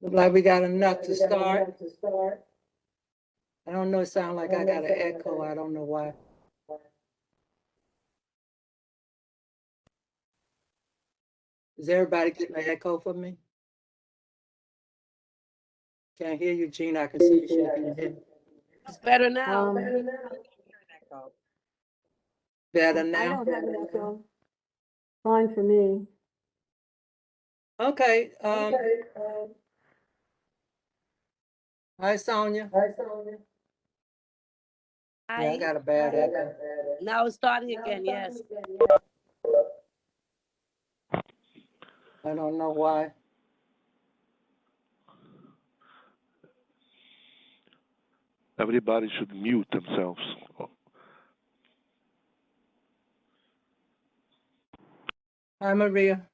Look like we got enough to start. I don't know, it sounds like I got an echo. I don't know why. Is everybody getting an echo from me? Can't hear you, Gene. I can see you shaking your head. It's better now. Better I now? don't have an echo. Fine for me. Okay. Hi, Sonia. Yeah, I Hi. got a bad echo. Now it's starting again. Yes. I don't know why. Everybody should mute themselves. Hi, Maria.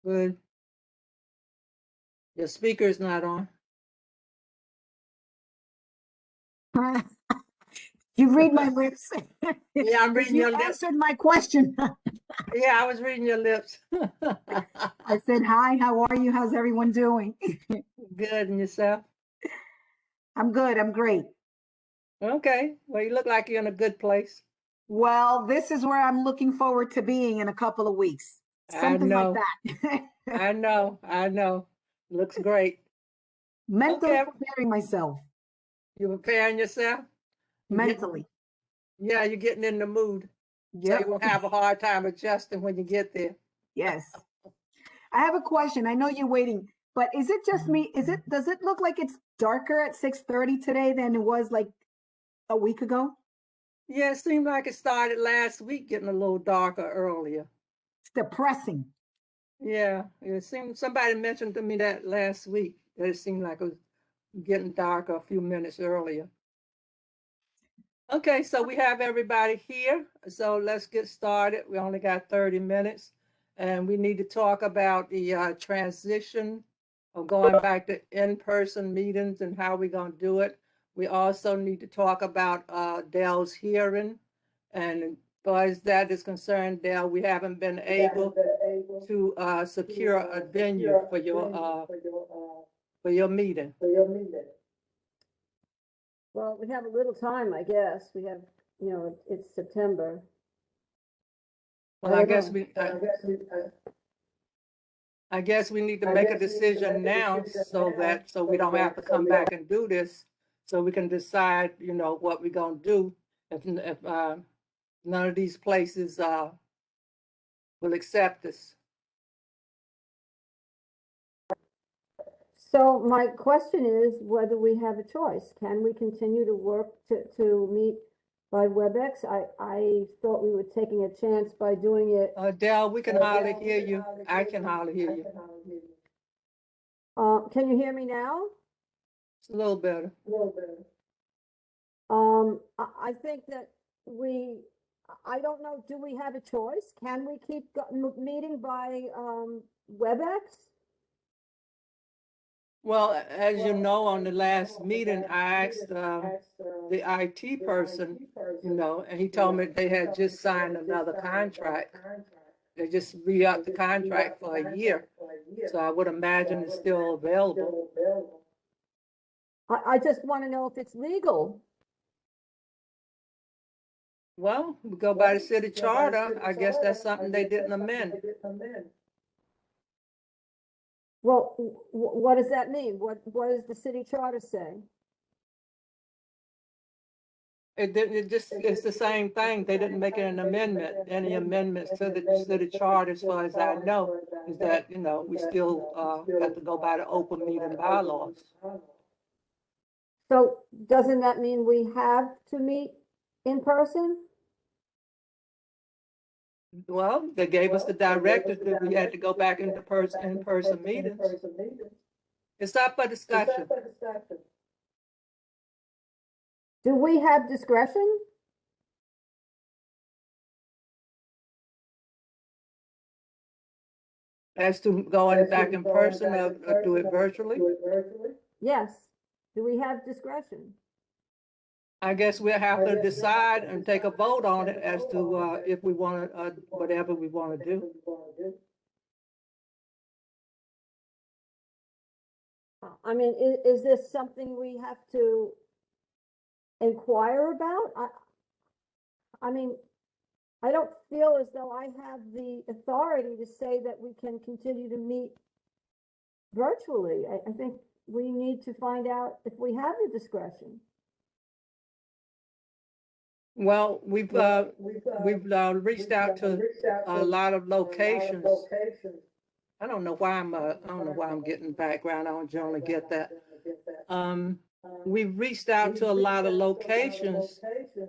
Good. Your speaker's not on. You read my lips. Yeah, I'm reading your You lips. answered my question. Yeah, I was reading your lips. I said, hi, how are you? How's everyone doing? Good, and yourself? I'm good. I'm great. Okay. Well, you look like you're in a good place. Well, this is where I'm looking forward to being in a couple of weeks. Something like know. that. I know. Looks great. Mentally Okay. preparing myself. You preparing yourself? Mentally. Yeah, you're getting in the mood. So Yep. you won't have a hard time adjusting when you get there. Yes. I have a question. I know you're waiting, but is it just me? Does it look like it's darker at 6:30 today than it was like a week ago? Yeah, it seemed like it started last week getting a little darker earlier. It's depressing. Yeah, it seemed somebody mentioned to me that last week that it seemed like it was getting darker a few minutes earlier. Okay, so we have everybody here. So let's get started. We only got 30 minutes and we need to talk about the transition of going back to in-person meetings and how we're going to do it. We also need to talk about Dell's hearing. And as far as that is concerned, Dell, we haven't been able to secure a venue for your meeting. Well, we have a little time, I guess. We have, it's September. Well, I guess we need to make a decision now so we don't have to come back and do this, so we can decide, what we're gonna do if none of these places will accept us. So my question is whether we have a choice. Can we continue to work to meet by WebEx? I thought we were taking a chance by doing it. Dell, we can hardly hear you. I can hardly hear you. Can you hear me now? It's a little better. I think that I don't know, do we have a choice? Can we keep meeting by WebEx? Well, as you know, on the last meeting, I asked the IT person, and he told me they had just signed another contract. They just re-upped the contract for a year. So I would imagine it's still available. I just want to know if it's legal. Well, we go by the city charter. I guess that's something they didn't amend. Well, what does that mean? What does the city charter say? It didn't, it's the same thing. They didn't make an amendment. Any amendments to the city charter, as far as I know, is that, we still have to go by the open meeting bylaws. So doesn't that mean we have to meet in person? Well, they gave us the directive that we had to go back into in-person meetings. It's up for discussion. Do we have discretion? As to going back in person or do it virtually? Yes. Do we have discretion? I guess we'll have to decide and take a vote on it as to if we want to, whatever we want to do. I mean, is this something we have to inquire about? I mean, I don't feel as though I have the authority to say that we can continue to meet virtually. I think we need to find out if we have the discretion. Well, we've reached out to a lot of locations. I don't know why I'm getting background. I don't generally get that. We've reached out to a lot of locations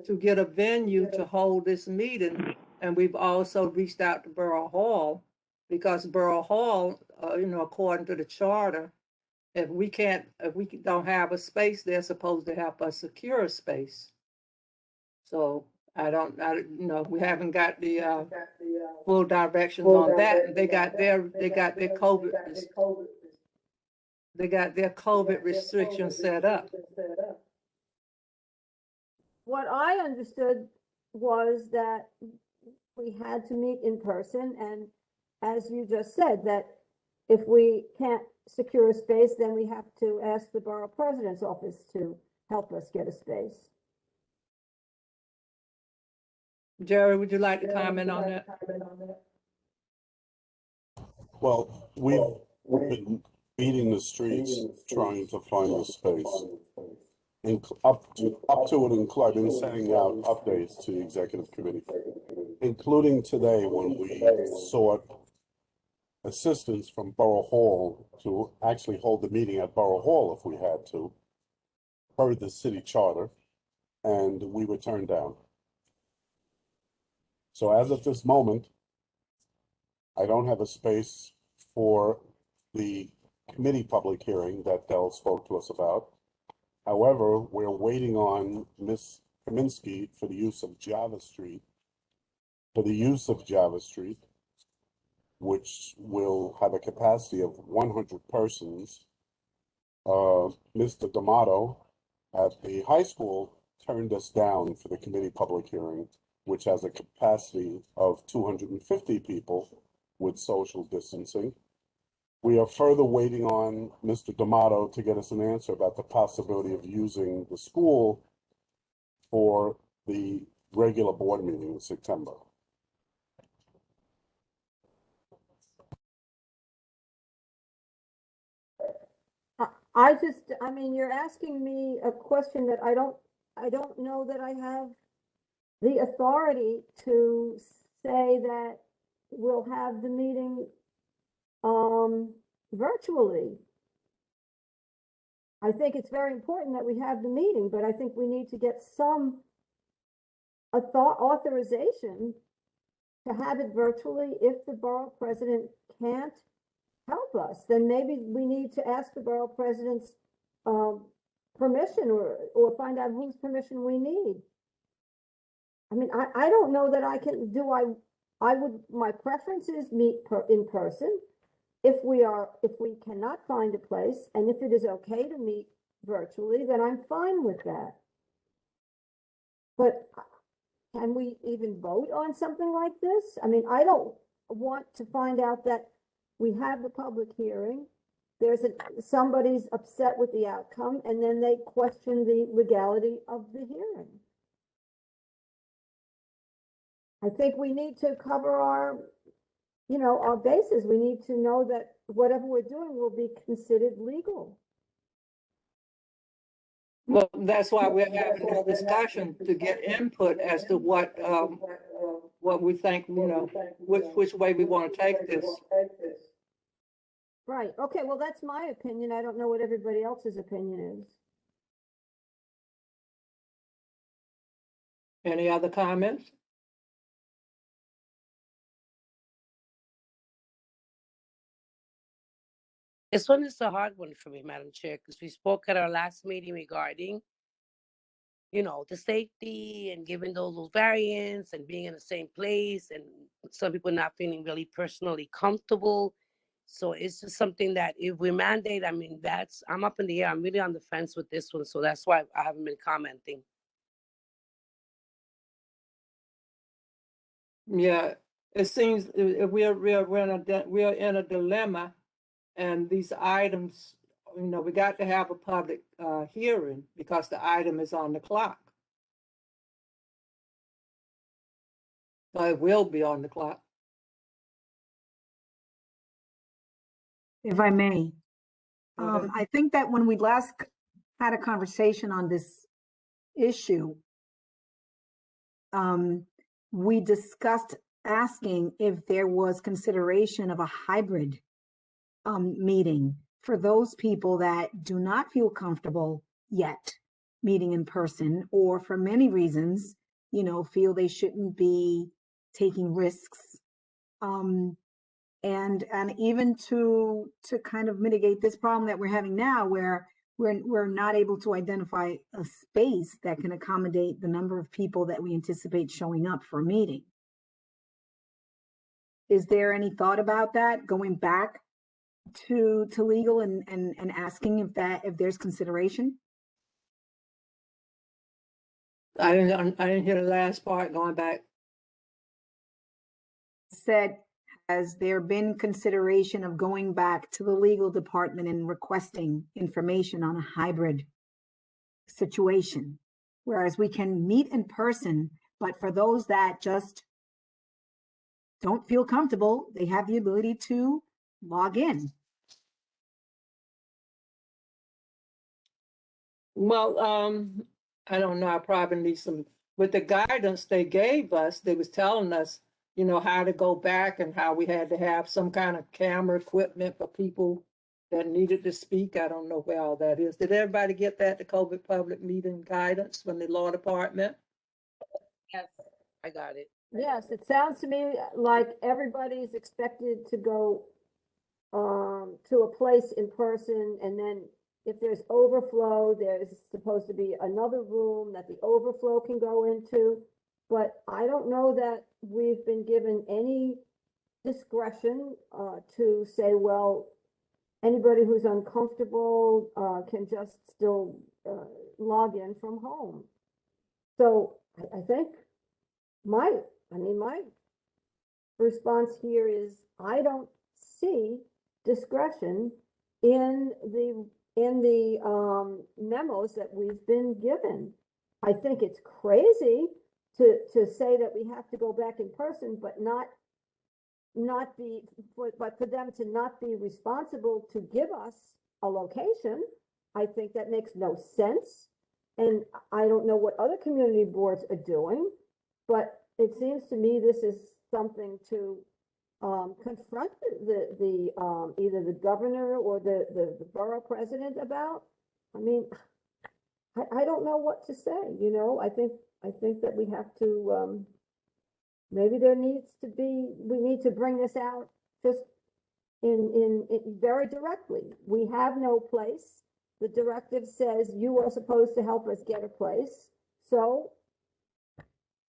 to get a venue to hold this meeting. And we've also reached out to Borough Hall because Borough Hall, according to the charter, if we don't have a space, they're supposed to help us secure a space. So we haven't got the full directions on that. They got their COVID restrictions set up. What I understood was that we had to meet in person, and as you just said, that if we can't secure a space, then we have to ask the borough president's office to help us get a space. Jerry, would you like to comment on that? Well, we've been beating the streets trying to find the space. Up to it, I've been sending out updates to the executive committee, including today when we sought assistance from Borough Hall to actually hold the meeting at Borough Hall if we had to, per the city charter, and we were turned down. So as of this moment, I don't have a space for the committee public hearing that Del spoke to us about. However, we're waiting on Ms. Kaminsky for the use of Java Street, which will have a capacity of 100 persons. Mr. D'Amato at the high school turned us down for the committee public hearing, which has a capacity of 250 people with social distancing. We are further waiting on Mr. D'Amato to get us an answer about the possibility of using the school for the regular board meeting in September. I mean, you're asking me a question that I don't know that I have the authority to say that we'll have the meeting virtually. I think it's very important that we have the meeting, but I think we need to get some authorization to have it virtually. If the borough president can't help us, then maybe we need to ask the borough president's permission or find out whose permission we need. I mean, I don't know that I can my preference is meet in person. If we cannot find a place, and if it is okay to meet virtually, then I'm fine with that. But can we even vote on something like this? I mean, I don't want to find out that we have the public hearing, somebody's upset with the outcome, and then they question the legality of the hearing. I think we need to cover our bases. We need to know that whatever we're doing will be considered legal. Well, that's why we're having this discussion to get input as to what we think, which way we want to take this. Right. Okay. Well, that's my opinion. I don't know what everybody else's opinion is. Any other comments? This one is a hard one for me, Madam Chair, because we spoke at our last meeting regarding, the safety and giving those variants and being in the same place and some people not feeling really personally comfortable. So it's just something that if we mandate, I mean, I'm up in the air. I'm really on the fence with this one. So that's why I haven't been commenting. Yeah, it seems we're in a dilemma, and these items we got to have a public hearing because the item is on the clock. So it will be on the clock. If I may. Go ahead. I think that when we last had a conversation on this issue, we discussed asking if there was consideration of a hybrid meeting for those people that do not feel comfortable yet meeting in person, or for many reasons, feel they shouldn't be taking risks. And even to kind of mitigate this problem that we're having now, where we're not able to identify a space that can accommodate the number of people that we anticipate showing up for a meeting. Is there any thought about that, going back to legal and asking if there's consideration? I didn't hear the last part going back. Said, has there been consideration of going back to the legal department and requesting information on a hybrid situation? Whereas we can meet in person, but for those that just don't feel comfortable, they have the ability to log in. Well, I don't know. I probably need some, with the guidance they gave us, they was telling us, how to go back and how we had to have some kind of camera equipment for people that needed to speak. I don't know where all that is. Did everybody get that, the COVID public meeting guidance from the law department? Yes, I got it. Yes, it sounds to me like everybody's expected to go to a place in person, and then if there's overflow, there's supposed to be another room that the overflow can go into. But I don't know that we've been given any discretion to say, well, anybody who's uncomfortable can just still log in from home. So I think my response here is I don't see discretion in the memos that we've been given. I think it's crazy to say that we have to go back in person, but for them to not be responsible to give us a location. I think that makes no sense. And I don't know what other community boards are doing, but it seems to me this is something to confront the either the governor or the borough president about. I mean, I don't know what to say, I think that we have to maybe we need to bring this out just in very directly. We have no place. The directive says you are supposed to help us get a place. So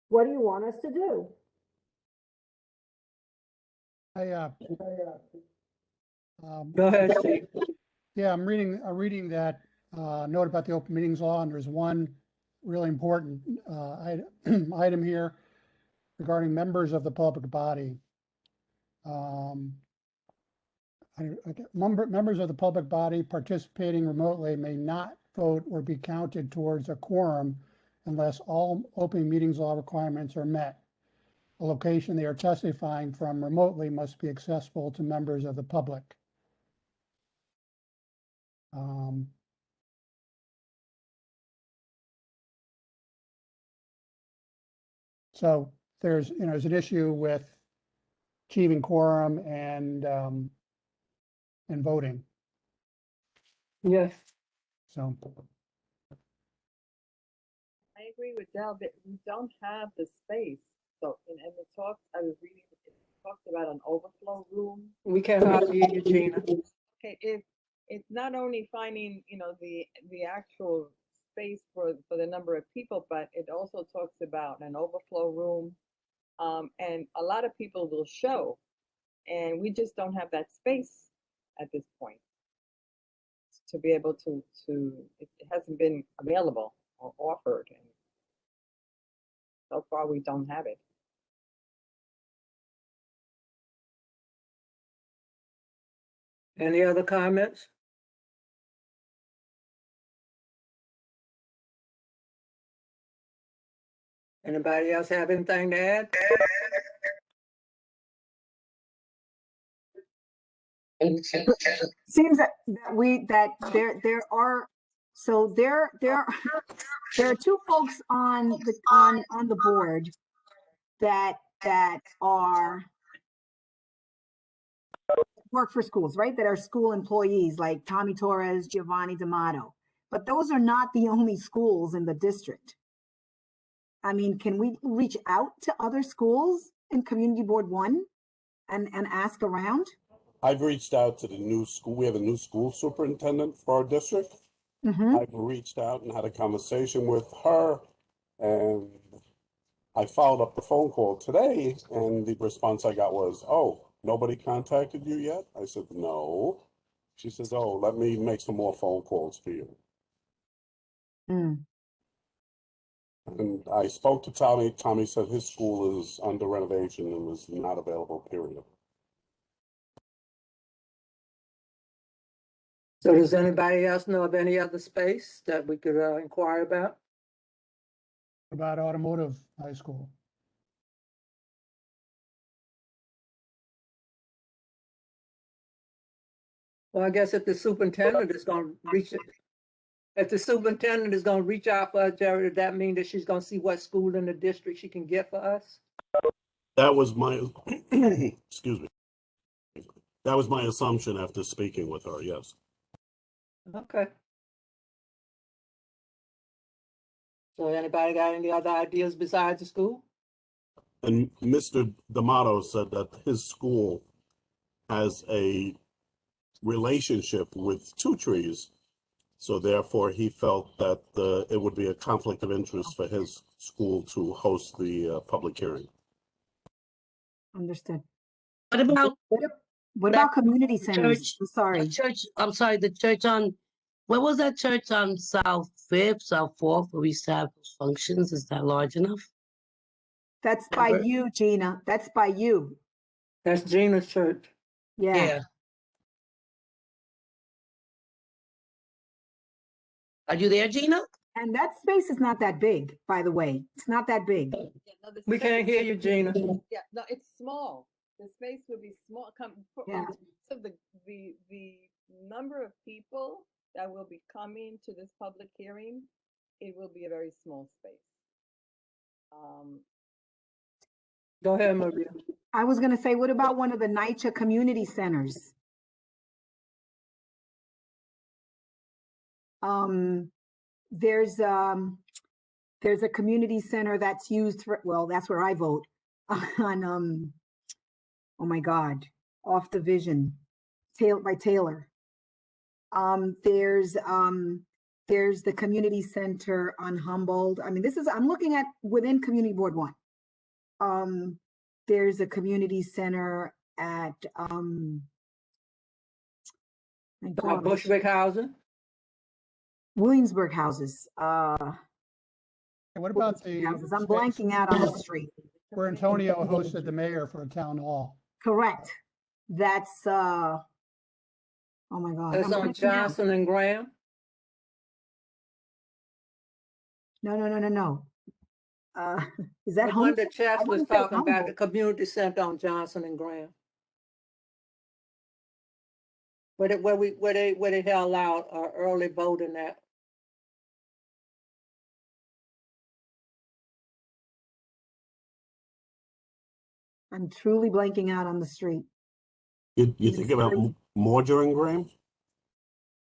what do you want us to do? Go ahead, Steve. Yeah, I'm reading that note about the open meetings law, and there's one really important item here regarding members of the public body. Members of the public body participating remotely may not vote or be counted towards a quorum unless all open meetings law requirements are met. The location they are testifying from remotely must be accessible to members of the public. So there's an issue with achieving quorum and voting. Yes. So I agree with Del that we don't have the space. So, and the talk I was reading, it talked about an overflow room. We cannot hear you, Gina. Okay, if it's not only finding, the actual space for the number of people, but it also talks about an overflow room. And a lot of people will show, and we just don't have that space at this point to be able to it hasn't been available or offered. And so far, we don't have it. Any other comments? Anybody else have anything to add? Seems that there are, so there are two folks on the board that are work for schools, right? That are school employees, like Tommy Torres, Giovanni D'Amato. But those are not the only schools in the district. I mean, can we reach out to other schools in Community Board 1 and ask around? I've reached out to the new school. We have a new school superintendent for our district. Mm-hmm. I've reached out and had a conversation with her, and I followed up the phone call today, and the response I got was, "Oh, nobody contacted you yet?" I said, "No." She says, "Oh, let me make some more phone calls for you." Mm. And I spoke to Tommy. Tommy said his school is under renovation and is not available, period. So does anybody else know of any other space that we could inquire about? About automotive high school. Well, I guess if the superintendent is gonna reach it, if the superintendent is gonna reach out for us, Jerry, does that mean that she's gonna see what school in the district she can get for us? That was my, excuse me. That was my assumption after speaking with her, yes. Okay. So anybody got any other ideas besides the school? And Mr. D'Amato said that his school has a relationship with Two Trees. So therefore, he felt that it would be a conflict of interest for his school to host the public hearing. Understood. What about What that about community centers? church? I'm The sorry. church, I'm sorry, the church on, where was that church on South Fifth, South Fourth, where we used to have those functions? Is that large enough? That's by you, Gina. That's by you. That's Gina's church. Yeah. Are you there, Gina? And that space is not that big, by the way. It's not that big. Yeah, no, the We space- can't hear you, Gina. Yeah, no, it's small. The space would be small. Yeah. So the number of people that will be coming to this public hearing, it will be a very small space. Go ahead, Maria. I was gonna say, what about one of the NYCHA community centers? There's a community center that's used for, well, that's where I vote on, oh my God, Off Division, by Taylor. There's the community center on Humboldt. I mean, I'm looking at within Community Board 1. There's a community center at, my gosh, Bushwick Housing. Williamsburg houses. And what about the Houses. I'm space blanking out on the street. where Antonio hosted the mayor for a town hall? Correct. That's, oh my God. That's I'm on blanking out. Johnson and Graham. No. Is that The one home? that Chess I was wouldn't say talking about, the Humboldt. community center on Johnson and Graham. Where they held out early voting at. I'm truly blanking out on the street. You think about Morger and Graham?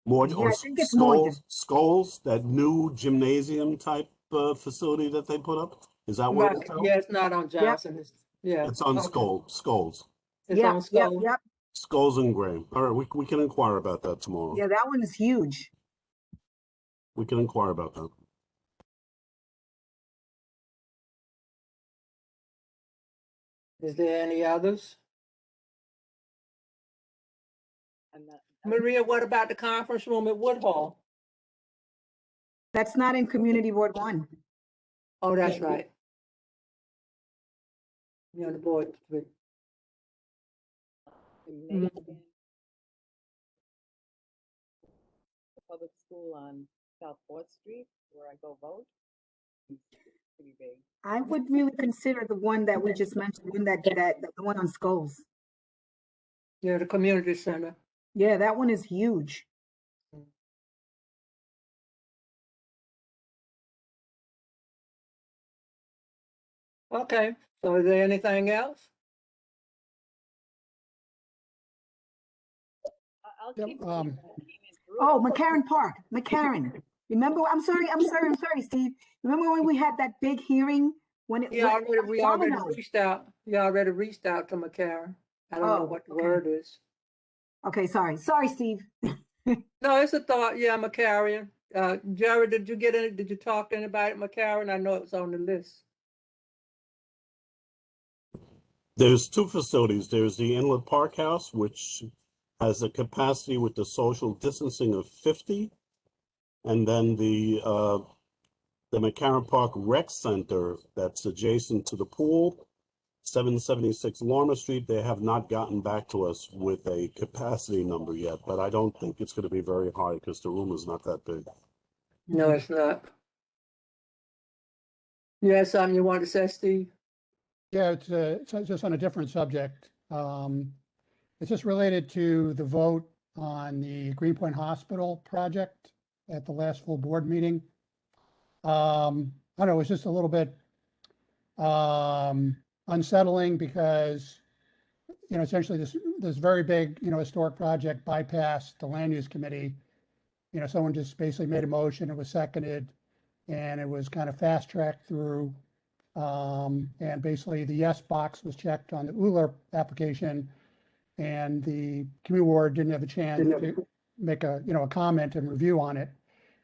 Morger Yeah, or I think it's Morger. Skulls, that new gymnasium type facility that they put up? Is that where Right, it's held? yeah, it's not on Johnson. Yeah. It's on okay. Skulls. It's Yep, on yep, Skull. yep. Skulls and Graham. All right, we can inquire about that tomorrow. Yeah, that one is huge. We can inquire about that. Is there any others? And that, Maria, what about the conference room at Woodhall? That's not in Community Board 1. Oh, that's right. You're on the board. in Mhm. Macon, the public school on South 4th Street, where I go vote. pretty big. I would really consider the one that we just mentioned, one the one on Skulls. Yeah, the community center. Yeah, that one is huge. Okay, so is there anything else? I'll Yep, keep um, it through. Oh, McCarran Park, McCarran. Remember, I'm sorry, Steve. Remember when we had that big hearing when it Yeah, went we already domino? reached out. You already reached out to McCarran. I don't know Oh, what the okay. word is. Okay, sorry, Steve. No, it's a thought. Yeah, McCarran. Jerry, did you get any? Did you talk to anybody at McCarran? I know it was on the list. There's two facilities. There's the Inlet Park House, which has a capacity with the social distancing of 50. And then the McCarran Park Rec Center that's adjacent to the pool, 776 Lorna Street. They have not gotten back to us with a capacity number yet, but I don't think it's going to be very high because the room is not that big. No, it's not. You had something you wanted to say, Steve? yeah, it's just on a different subject. It's just related to the vote on the Greenpoint Hospital project at the last full board meeting. I don't know, it was just a little bit unsettling because, you know, essentially this very big, you know, historic project bypassed the land use committee. You know, someone just basically made a motion, it was seconded, and it was kind of fast tracked through. And basically the yes box was checked on the ULURP application, and the community board didn't have a chance to make a, you know, a comment and review on it.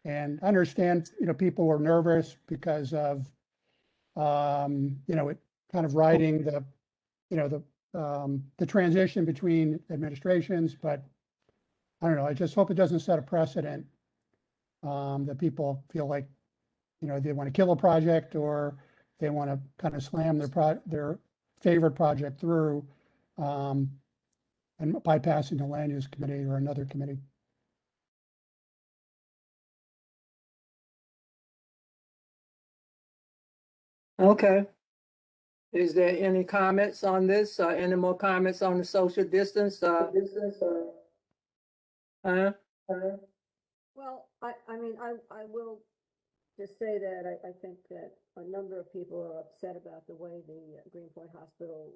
And I understand, you know, people were nervous because of, you know, it kind of riding the, you know, the transition between administrations, but I don't know, I just hope it doesn't set a precedent, that people feel like, you know, they want to kill a project or they want to kind of slam their favorite project through, and bypassing the land use committee or another committee. Okay. Is there any comments on this? Any more comments on the social distance? Huh? Well, I mean, I will just say that I think that a number of people are upset about the way the Greenpoint Hospital,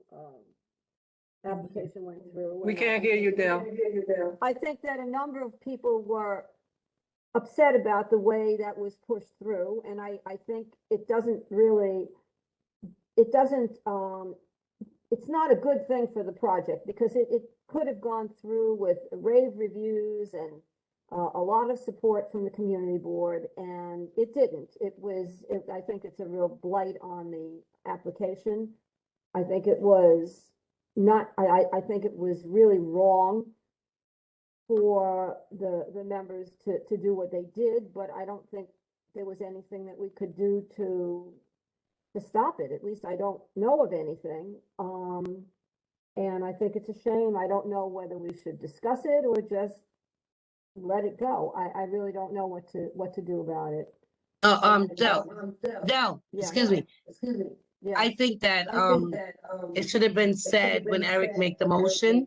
application went through. We and can't hear you, Dale. I think that a number of people were upset about the way that was pushed through, and I think it doesn't really, it doesn't, it's not a good thing for the project because it could have gone through with rave reviews and a lot of support from the community board, and it didn't. I think it's a real blight on the application. I think it was not, I think it was really wrong for the members to do what they did, but I don't think there was anything that we could do to stop it. At least I don't know of anything. And I think it's a shame. I don't know whether we should discuss it or just let it go. I really don't know what to do about it. Del, Yeah. excuse me. Yeah. I think that it should have been said when Eric made the motion.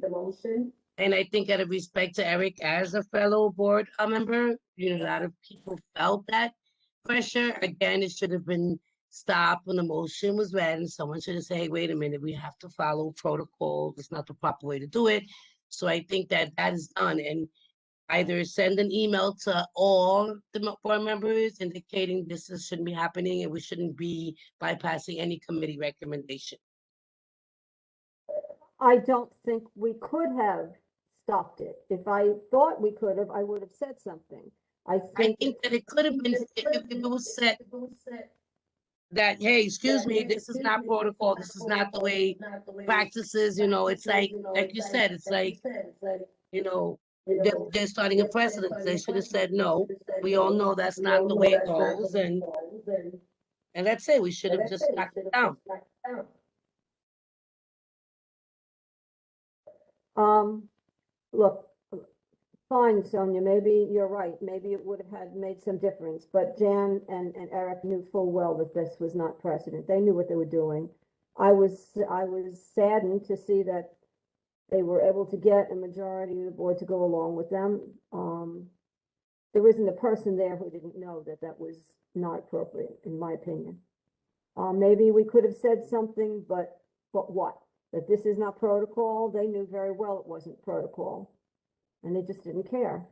And I think out of respect to Eric as a fellow board member, you know, a lot of people felt that pressure. Again, it should have been stopped when the motion was read and someone should have said, hey, wait a minute, we have to follow protocol. It's not the proper way to do it. So I think that is done, and either send an email to all the board members indicating shouldn't be happening and we shouldn't be bypassing any committee recommendation. I don't think we could have stopped it. If I thought we could have, I would have said something. I I think. think that it could have been, if it was said that, hey, excuse me, this is not protocol, this is not the way practices, you know, it's like you said, it's like, you know, they're starting a precedent. They should have said, no, we all know that's not the way it goes, and that's it, we should have just knocked it down. Look, fine, Sonia, maybe you're right, maybe it would have had made some difference, but Jan and Eric knew full well that this was not precedent, they knew what they were doing. I was saddened to see that they were able to get a majority of the board to go along with them. There isn't a person there who didn't know that that was not appropriate, in my opinion. Maybe we could have said something, but what? That this is not protocol, they knew very well it wasn't protocol. And they just didn't care.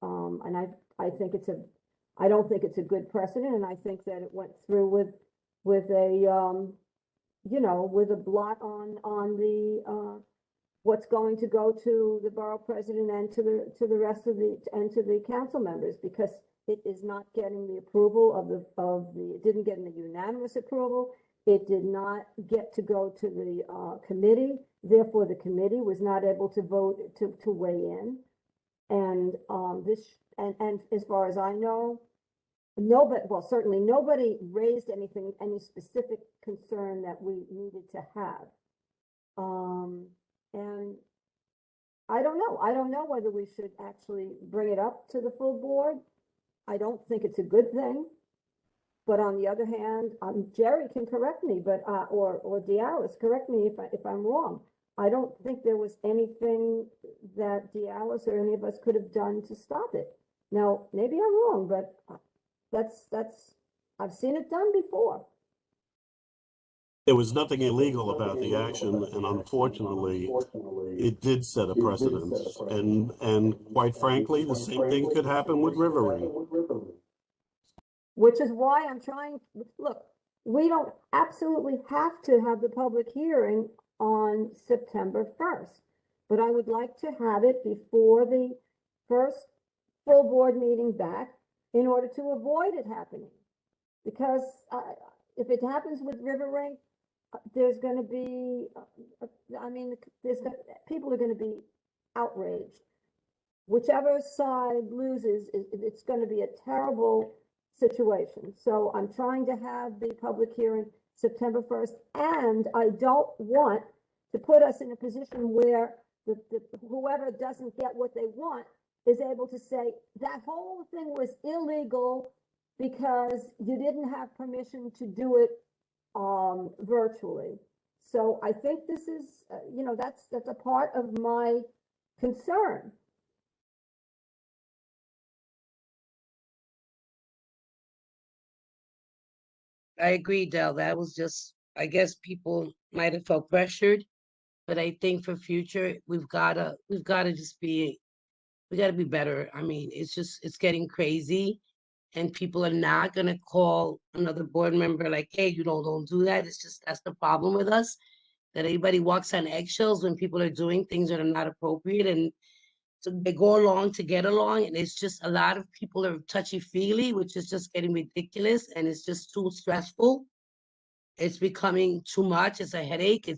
And I think I don't think it's a good precedent, and I think that it went through with a, you know, with a blot on the, what's going to go to the borough president and to the rest of and to the council members, because it is not getting the approval it didn't get a unanimous approval. It did not get to go to the committee. Therefore, the committee was not able to vote to weigh in. And and as far as I know, certainly nobody raised any specific concern that we needed to have. And I don't know whether we should actually bring it up to the full board. I don't think it's a good thing. But on the other hand, Jerry can correct me, but or Dialis, correct me if I'm wrong. I don't think there was anything that Dialis or any of us could have done to stop it. Now, maybe I'm wrong, but I've seen it done before. There was nothing illegal about the action, and unfortunately, it did set a precedent. And quite frankly, the same thing could happen with Rivering. Which is why I'm trying, look, we don't absolutely have to have the public hearing on September 1st, but I would like to have it before the first full board meeting back in order to avoid it happening. Because if it happens with Rivering, there's going to be, people are going to be outraged. Whichever side loses, it's going to be a terrible situation. So I'm trying to have the public hearing September 1st, and I don't want to put us in a position where whoever doesn't get what they want is able to say that whole thing was illegal because you didn't have permission to do it virtually. So I think this is, that's a part of my concern. I agree, Del. That was just, I guess people might have felt pressured, but I think for future, we gotta be better. I mean, it's getting crazy, and people are not gonna call another board member like, hey, don't do that. That's the problem with us, that everybody walks on eggshells when people are doing things that are not appropriate, and so they go along to get along, and it's just a lot of people are touchy-feely, which is just getting ridiculous, and it's just too stressful. It's becoming too much. It's a headache.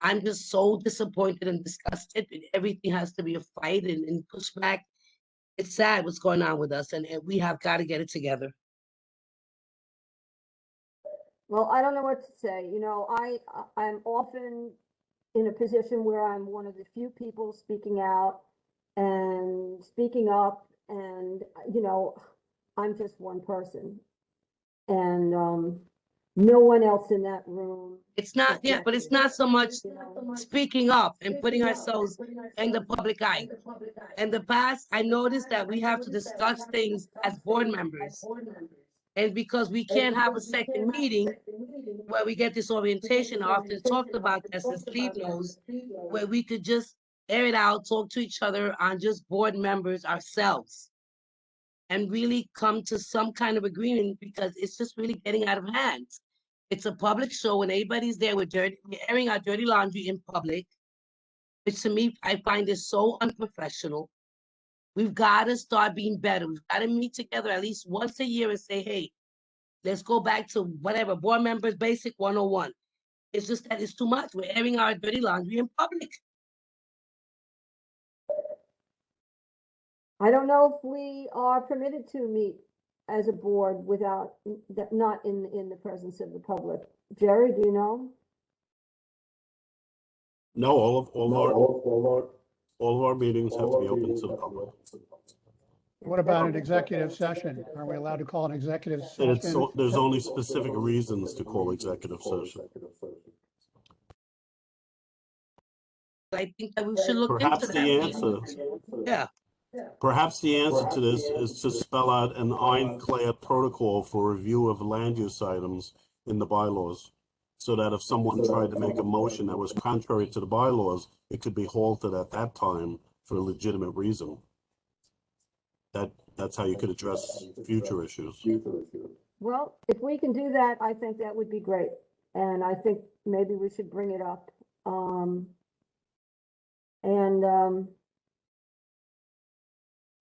I'm just so disappointed and disgusted. Everything has to be a fight and pushback. It's sad what's going on with us, and we have got to get it together. Well, I don't know what to say. I'm often in a position where I'm one of the few people speaking out and speaking up, and I'm just one person, and no one else in that room. It's not, yeah, but it's not so much speaking up and putting ourselves in the public eye. In the past, I noticed that we have to discuss things as board members. And because we can't have a second meeting where we get this orientation, I often talked about this, as Steve knows, where we could just air it out, talk to each other on just board members ourselves, and really come to some kind of agreement, because it's just really getting out of hand. It's a public show and everybody's there we're airing our dirty laundry in public, which to me, I find is so unprofessional. We've got to start being better. We've got to meet together at least once a year and say, hey, let's go back to whatever, board members basic 101. It's just that it's too much. We're airing our dirty laundry in public. I don't know if we are permitted to meet as a board without, not in the presence of the public. Jerry, do you know? No, all All of our meetings have to be open to the public. What about an executive session? Are we allowed to call an executive And it's, session? there's only specific reasons to call executive session. I think that we should look into Perhaps that. the answer, Yeah, perhaps the answer to this is to spell out an ironclad protocol for review of land use items in the bylaws. So that if someone tried to make a motion that was contrary to the bylaws, it could be halted at that time for a legitimate reason. That's how you could address future issues. Well, if we can do that, I think that would be great. And I think maybe we should bring it up.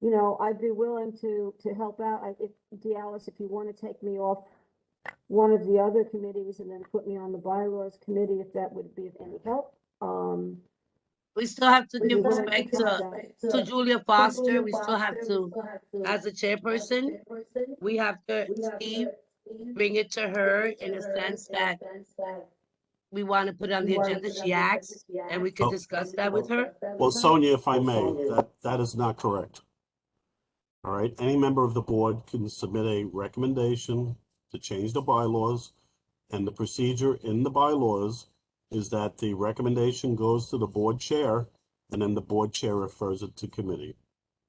You know, I'd be willing to help out. If Dallas, if you want to take me off one of the other committees and then put me on the bylaws committee, if that would be of any help. we still have to I'd be give willing respect do to that. Julia Foster. We still have to, as a chairperson, we have to, Steve, bring it to her in a sense that we want to put it on the agenda. She asked, and we could Oh. discuss that with her. Well, Sonia, if I may, that is not correct. All right, any member of the board can submit a recommendation to change the bylaws, and the procedure in the bylaws is that the recommendation goes to the board chair, and then the board chair refers it to committee.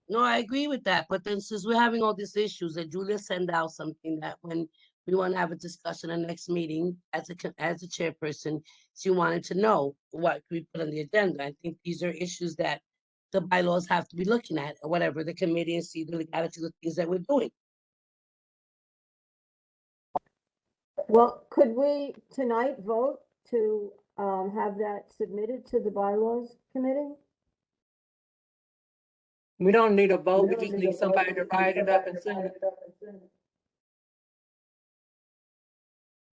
No, I agree with that, but then since we're having all these issues, that Julia send out something that when we want to have a discussion at the next meeting, as a chairperson, she wanted to know what we put on the agenda. I think these are issues that the bylaws have to be looking at, or whatever, the committee, and see the legality of the things that we're doing. Well, could we tonight vote to have that submitted to the bylaws committee? We don't need a vote, we just need somebody to write it up and send it.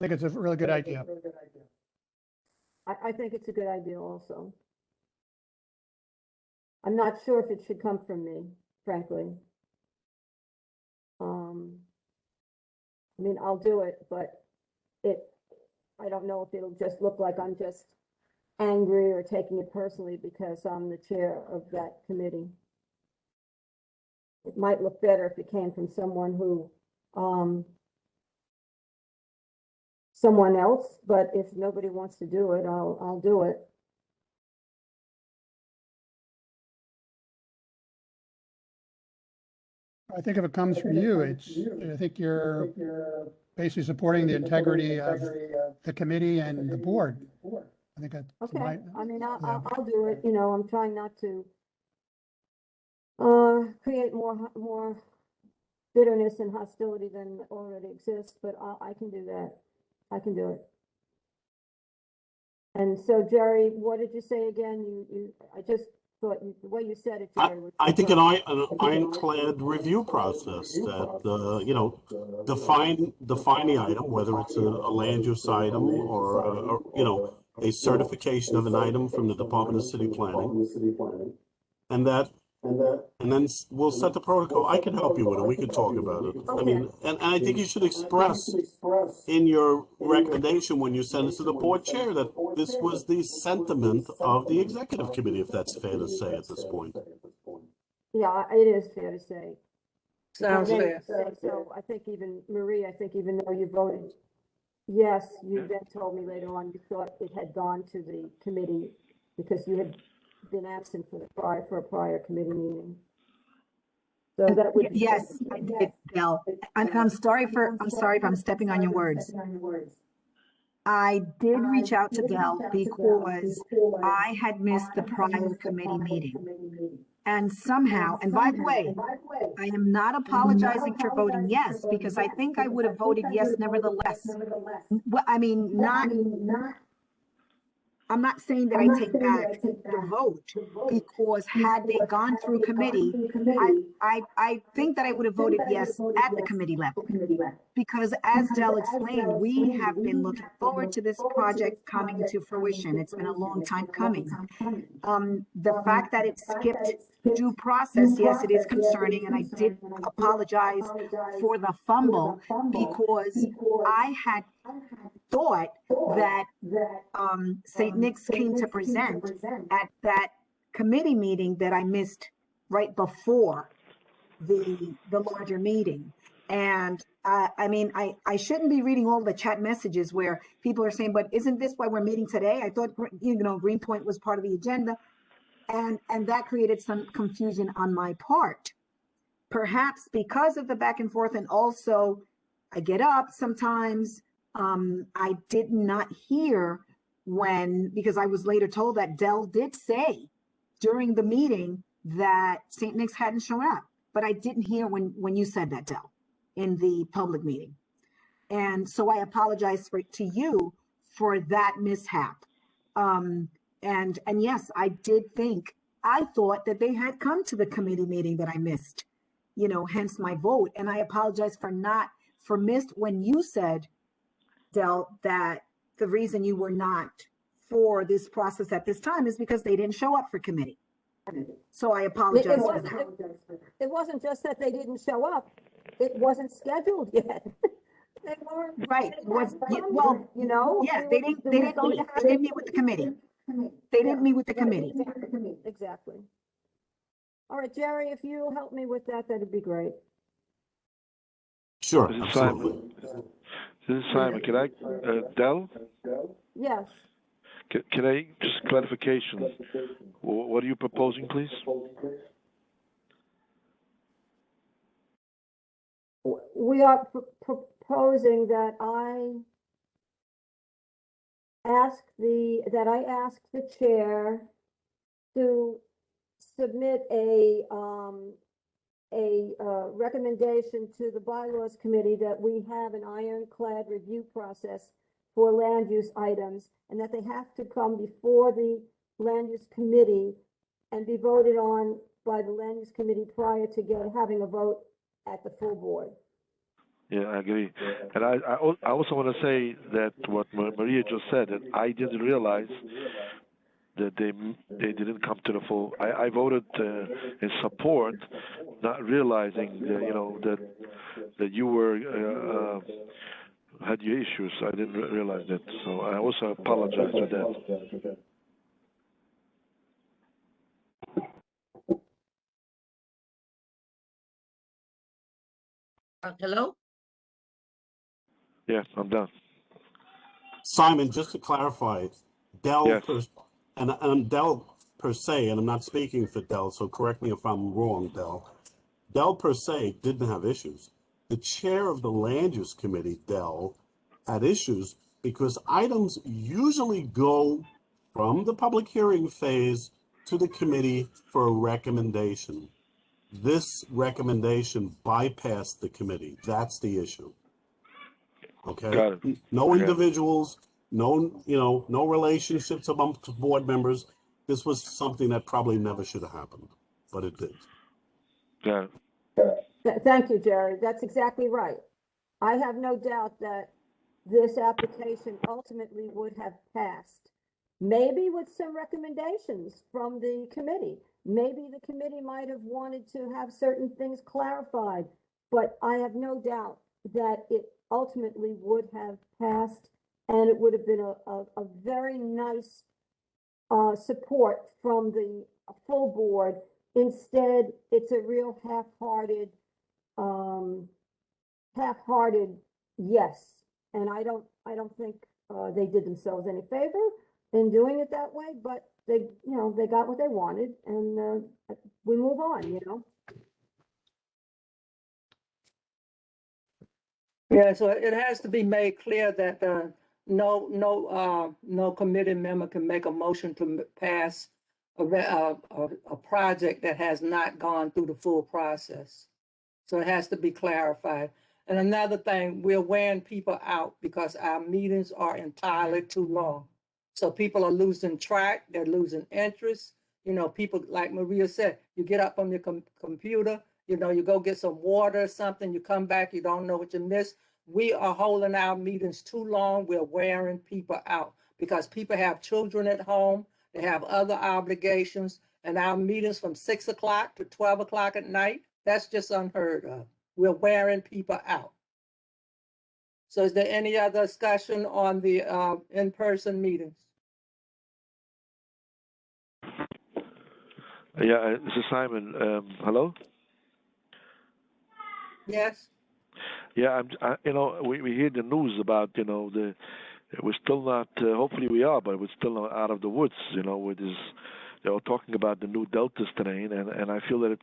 I think it's a really good idea. I think it's a good idea also. I'm not sure if it should come from me, frankly. I mean, I'll do it, but I don't know if it'll just look like I'm just angry or taking it personally because I'm the chair of that committee. It might look better if it came from someone who, someone else, but if nobody wants to do it, I'll do it. I think if it comes from you, I think you're basically supporting the integrity of the committee and the board. I think that's Okay, I mean, yeah. I'll do it, you know, I'm trying not to create more bitterness and hostility than already exists, but I can do that. I can do it. And so Jerry, what did you say again? I just thought the way you said it, Jerry. was I think perfect. an ironclad review process that, you know, define the item, whether it's a land use item or, you know, a certification of an item from the Department of City Planning. And then we'll set the protocol. I can help you with it. We can talk about it. I mean, and I think you should express in your recommendation when you send it to the board chair that this was the sentiment of the executive committee, if that's fair to say at this point. Yeah, it is fair to say. Sounds And fair. then, so I think even, Marie, I think even though you voted yes, you then told me later on you thought it had gone to the committee because you had been absent for a prior committee meeting. So that would be. Yes, I did, Bill. I'm sorry if I'm stepping on your words. I did reach out to Dell because I had missed the prior committee meeting. And somehow, and by the way, I am not apologizing for voting yes, because I think I would have voted yes nevertheless. Well, I mean, I'm not saying that I take back the vote, because had they gone through committee, I think that I would have voted yes at the committee level. Because as Dell explained, we have been looking forward to this project coming to fruition. It's been a long time coming. The fact that it skipped due process, yes, it is concerning, and I did apologize for the fumble, because I had thought that St. Nick's came to present at that committee meeting that I missed right before the larger meeting. And I mean, I shouldn't be reading all the chat messages where people are saying, but isn't this why we're meeting today? I thought, you know, Greenpoint was part of the agenda. And that created some confusion on my part. Perhaps because of the back and forth, and also I get up sometimes. I did not hear because I was later told that Dell did say during the meeting that St. Nick's hadn't shown up, but I didn't hear when you said that, Dell, in the public meeting. And so I apologize to you for that mishap. And yes, I thought that they had come to the committee meeting that I missed, you know, hence my vote. And I apologize for missed when you said, Del, that the reason you were not for this process at this time is because they didn't show up for committee. So I apologize for that. It wasn't just that they didn't show up. It wasn't scheduled yet. They weren't. Right. they Was hadn't yeah, come well, yet, you know? yeah, We they were- didn't we were going meet. to have They didn't meet with the committee. They didn't meet with the committee. Exactly. All right, Jerry, if you help me with that, that'd be great. Sure, This is absolutely. Simon. This is Simon. Can I, Del? Yes. Can I just clarification? What are you proposing, please? We are proposing that I ask the chair to submit a recommendation to the bylaws committee that we have an ironclad review process for land use items, and that they have to come before the land use committee and be voted on by the land use committee prior to having a vote at the full board. Yeah, I agree. And I also want to say that what Maria just said, that I didn't realize that they didn't come to the full. I voted in support, not realizing that, you know, that you were had your issues. I didn't realize that. So I also apologize for that. Hello? Yeah, I'm done. Simon, just to clarify, Dell Yes. and Dell per se, and I'm not speaking for Dell, so correct me if I'm wrong, Dell. Dell per se didn't have issues. The chair of the land use committee, Dell, had issues because items usually go from the public hearing phase to the committee for a recommendation. This recommendation bypassed the committee. That's the issue. Okay. Got it. No Okay. individuals, no relationships amongst board members. This was something that probably never should have happened, but it did. Got it. Thank you, Jerry. That's exactly right. I have no doubt that this application ultimately would have passed. Maybe with some recommendations from the committee. Maybe the committee might have wanted to have certain things clarified, but I have no doubt that it ultimately would have passed, and it would have been a very nice support from the full board. Instead, it's a real half-hearted yes. And I don't think they did themselves any favor in doing it that way, but they got what they wanted, and we move on, Yeah, so it has to be made clear that no committee member can make a motion to pass a project that has not gone through the full process. So it has to be clarified. And another thing, we're wearing people out because our meetings are entirely too long. So people are losing track, they're losing interest. People, like Maria said, you get up on your computer, you go get some water or something, you come back, you don't know what you missed. We are holding our meetings too long. We're wearing people out because people have children at home, they have other obligations, and our meetings from 6 o'clock to 12 o'clock at night, that's just unheard of. We're wearing people out. So is there any other discussion on the in-person meetings? Yeah, this is Simon. Hello. Yes? Yeah, we hear the news about, we're still not. Hopefully, we are, but we're still not out of the woods. With this, they're all talking about the new Delta strain, and I feel that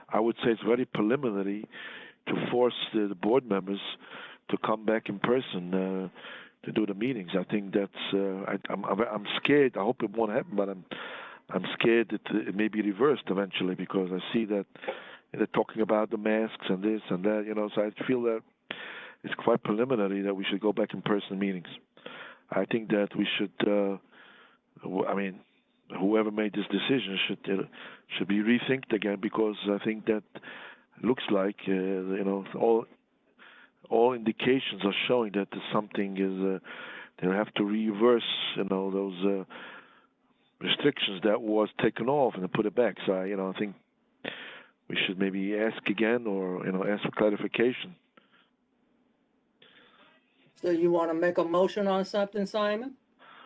I would say it's very preliminary to force the board members to come back in person to do the meetings. I think that's. I'm scared. I hope it won't happen, but I'm scared that it may be reversed eventually, because I see that they're talking about the masks and this and that. So I feel that it's quite preliminary that we should go back in person meetings. I think that we should. Whoever made this decision should be rethinked again, because I think that looks like all indications are showing that something is. They have to reverse those restrictions that was taken off and put it back. So I think we should maybe ask again, or ask for clarification. So you want to make a motion on something, Simon?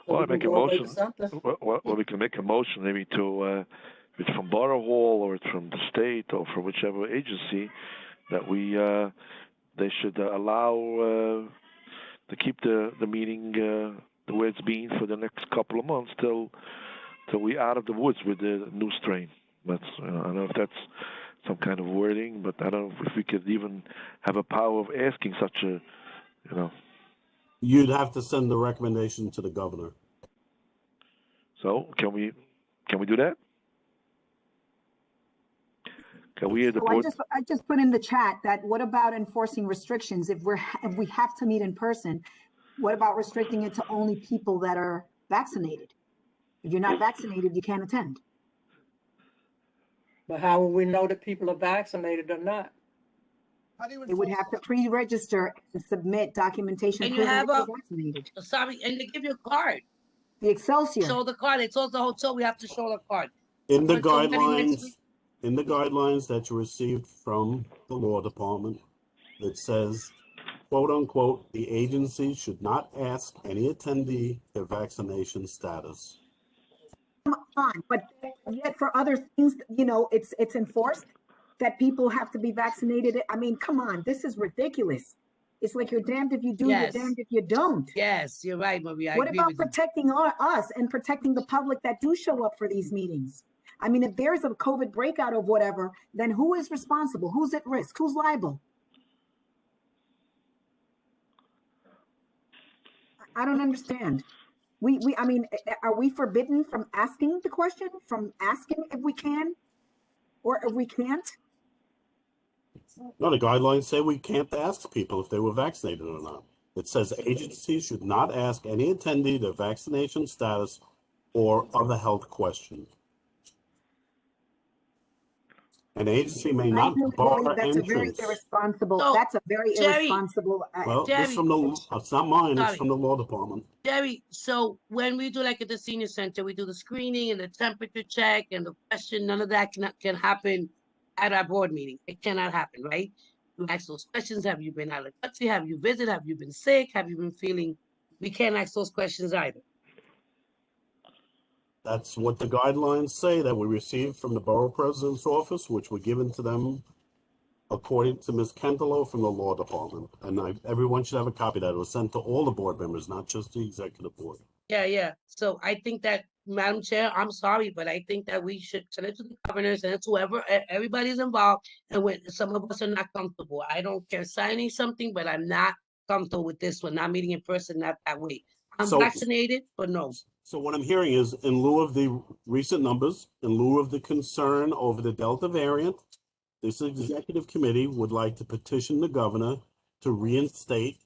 So Well, we I can make a go over to motion. something? Well, we can make a motion maybe to, if it's from Borough Hall or it's from the state or from whichever agency, that they should allow to keep the meeting the way it's been for the next couple of months till we out of the woods with the new strain. That's I don't know if that's some kind of wording, but I don't know if we could even have a power of asking such a, You'd have to send the recommendation to the governor. So can we do that? Can we, the So board? I just put in the chat that what about enforcing restrictions? If we have to meet in person, what about restricting it to only people that are vaccinated? If you're not vaccinated, you can't attend. But how will we know that people are vaccinated or not? They would have to pre-register and submit documentation And you proving have that they're vaccinated. Sorry, and they give you a card. The Excelsior. Show the card. They told the hotel we have to show the card. In the Until maybe next week. guidelines that you received from the law department, it says, quote unquote, the agency should not ask any attendee their vaccination status. Come on, but yet for other things, it's enforced that people have to be vaccinated. I mean, come on, this is ridiculous. It's like you're damned if you do, Yes. you're damned if you don't. Yes, you're right, Maria. I What agree about with you. protecting us and protecting the public that do show up for these meetings? I mean, if there's a COVID breakout of whatever, then who is responsible? Who's at risk? Who's liable? I don't understand. I mean, are we forbidden from asking the question, from asking if we can or if we can't? No, the guidelines say we can't ask people if they were vaccinated or not. It says agencies should not ask any attendee their vaccination status or other health questions. An agency may I not really bar believe that's a very entrance. irresponsible. So, That's a very Jerry, irresponsible. Well, Jerry, it's from it's not mine, it's sorry. from the law department. Jerry, so when we do like at the senior center, we do the screening and the temperature check and the question, none of that can happen at our board meeting. It cannot happen, right? You ask those questions. Have you been out of the country? Have you visited? Have you been sick? Have you been feeling? We can't ask those questions either. That's what the guidelines say that we received from the borough president's office, which were given to them according to Ms. Kendall from the law department. And everyone should have a copy of that. It was sent to all the board members, not just the executive board. Yeah. So I think that, Madam Chair, I'm sorry, but I think that we should send it to the governor, send it to whoever, everybody's involved. And when some of us are not comfortable, I don't care signing something, but I'm not comfortable with this one, not meeting in person, not that way. I'm vaccinated, but no. So what I'm hearing is, in lieu of the recent numbers, in lieu of the concern over the Delta variant, this executive committee would like to petition the governor to reinstate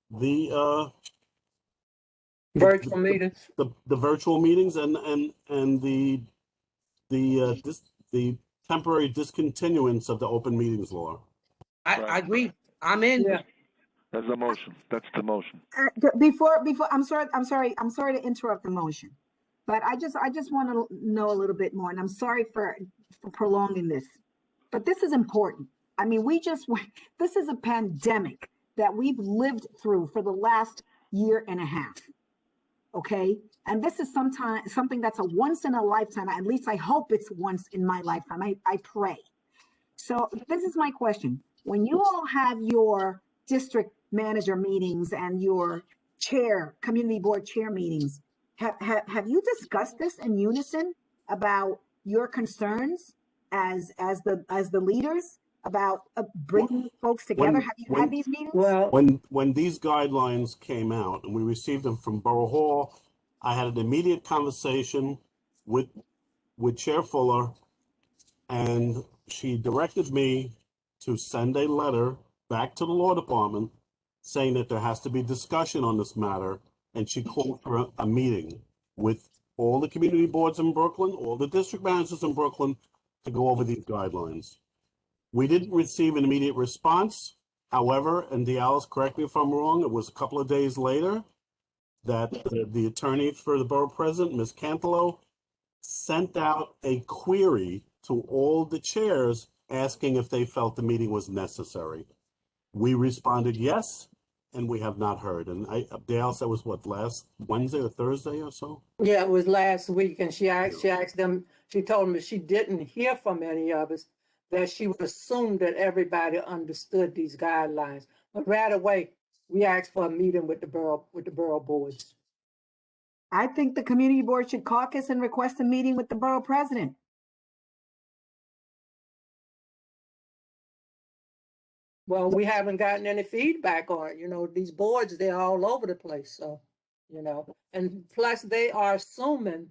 the Virtual meetings. the virtual meetings and the temporary discontinuance of the open meetings law. I agree. I'm in. Yeah. That's the motion. That's the motion. Before, I'm sorry to interrupt the motion, but I just want to know a little bit more, and I'm sorry for prolonging this, but this is important. I mean, this is a pandemic that we've lived through for the last year and a half. okay? And this is something that's a once in a lifetime. At least I hope it's once in my lifetime. I pray. So this is my question. When you all have your district manager meetings and your community board chair meetings, have you discussed this in unison about your concerns as the leaders about bringing folks together? Have you had these meetings? Well, When these guidelines came out and we received them from Borough Hall, I had an immediate conversation with Chair Fuller, and she directed me to send a letter back to the law department saying that there has to be discussion on this matter, and she called for a meeting with all the community boards in Brooklyn, all the district managers in Brooklyn, to go over these guidelines. We didn't receive an immediate response. However, and Dallas, correct me if I'm wrong, it was a couple of days later that the attorney for the borough president, Ms. Cantelo, sent out a query to all the chairs asking if they felt the meeting was necessary. We responded yes, and we have not heard. And Dallas, that was what, last Wednesday or Thursday or so? yeah, it was last week, and she asked them, she told them she didn't hear from any of us, that she would assume that everybody understood these guidelines. But right away, we asked for a meeting with the borough boards. I think the community board should caucus and request a meeting with the borough president. Well, we haven't gotten any feedback on it. You know, these boards, they're all over the place. So, you know, and plus they are assuming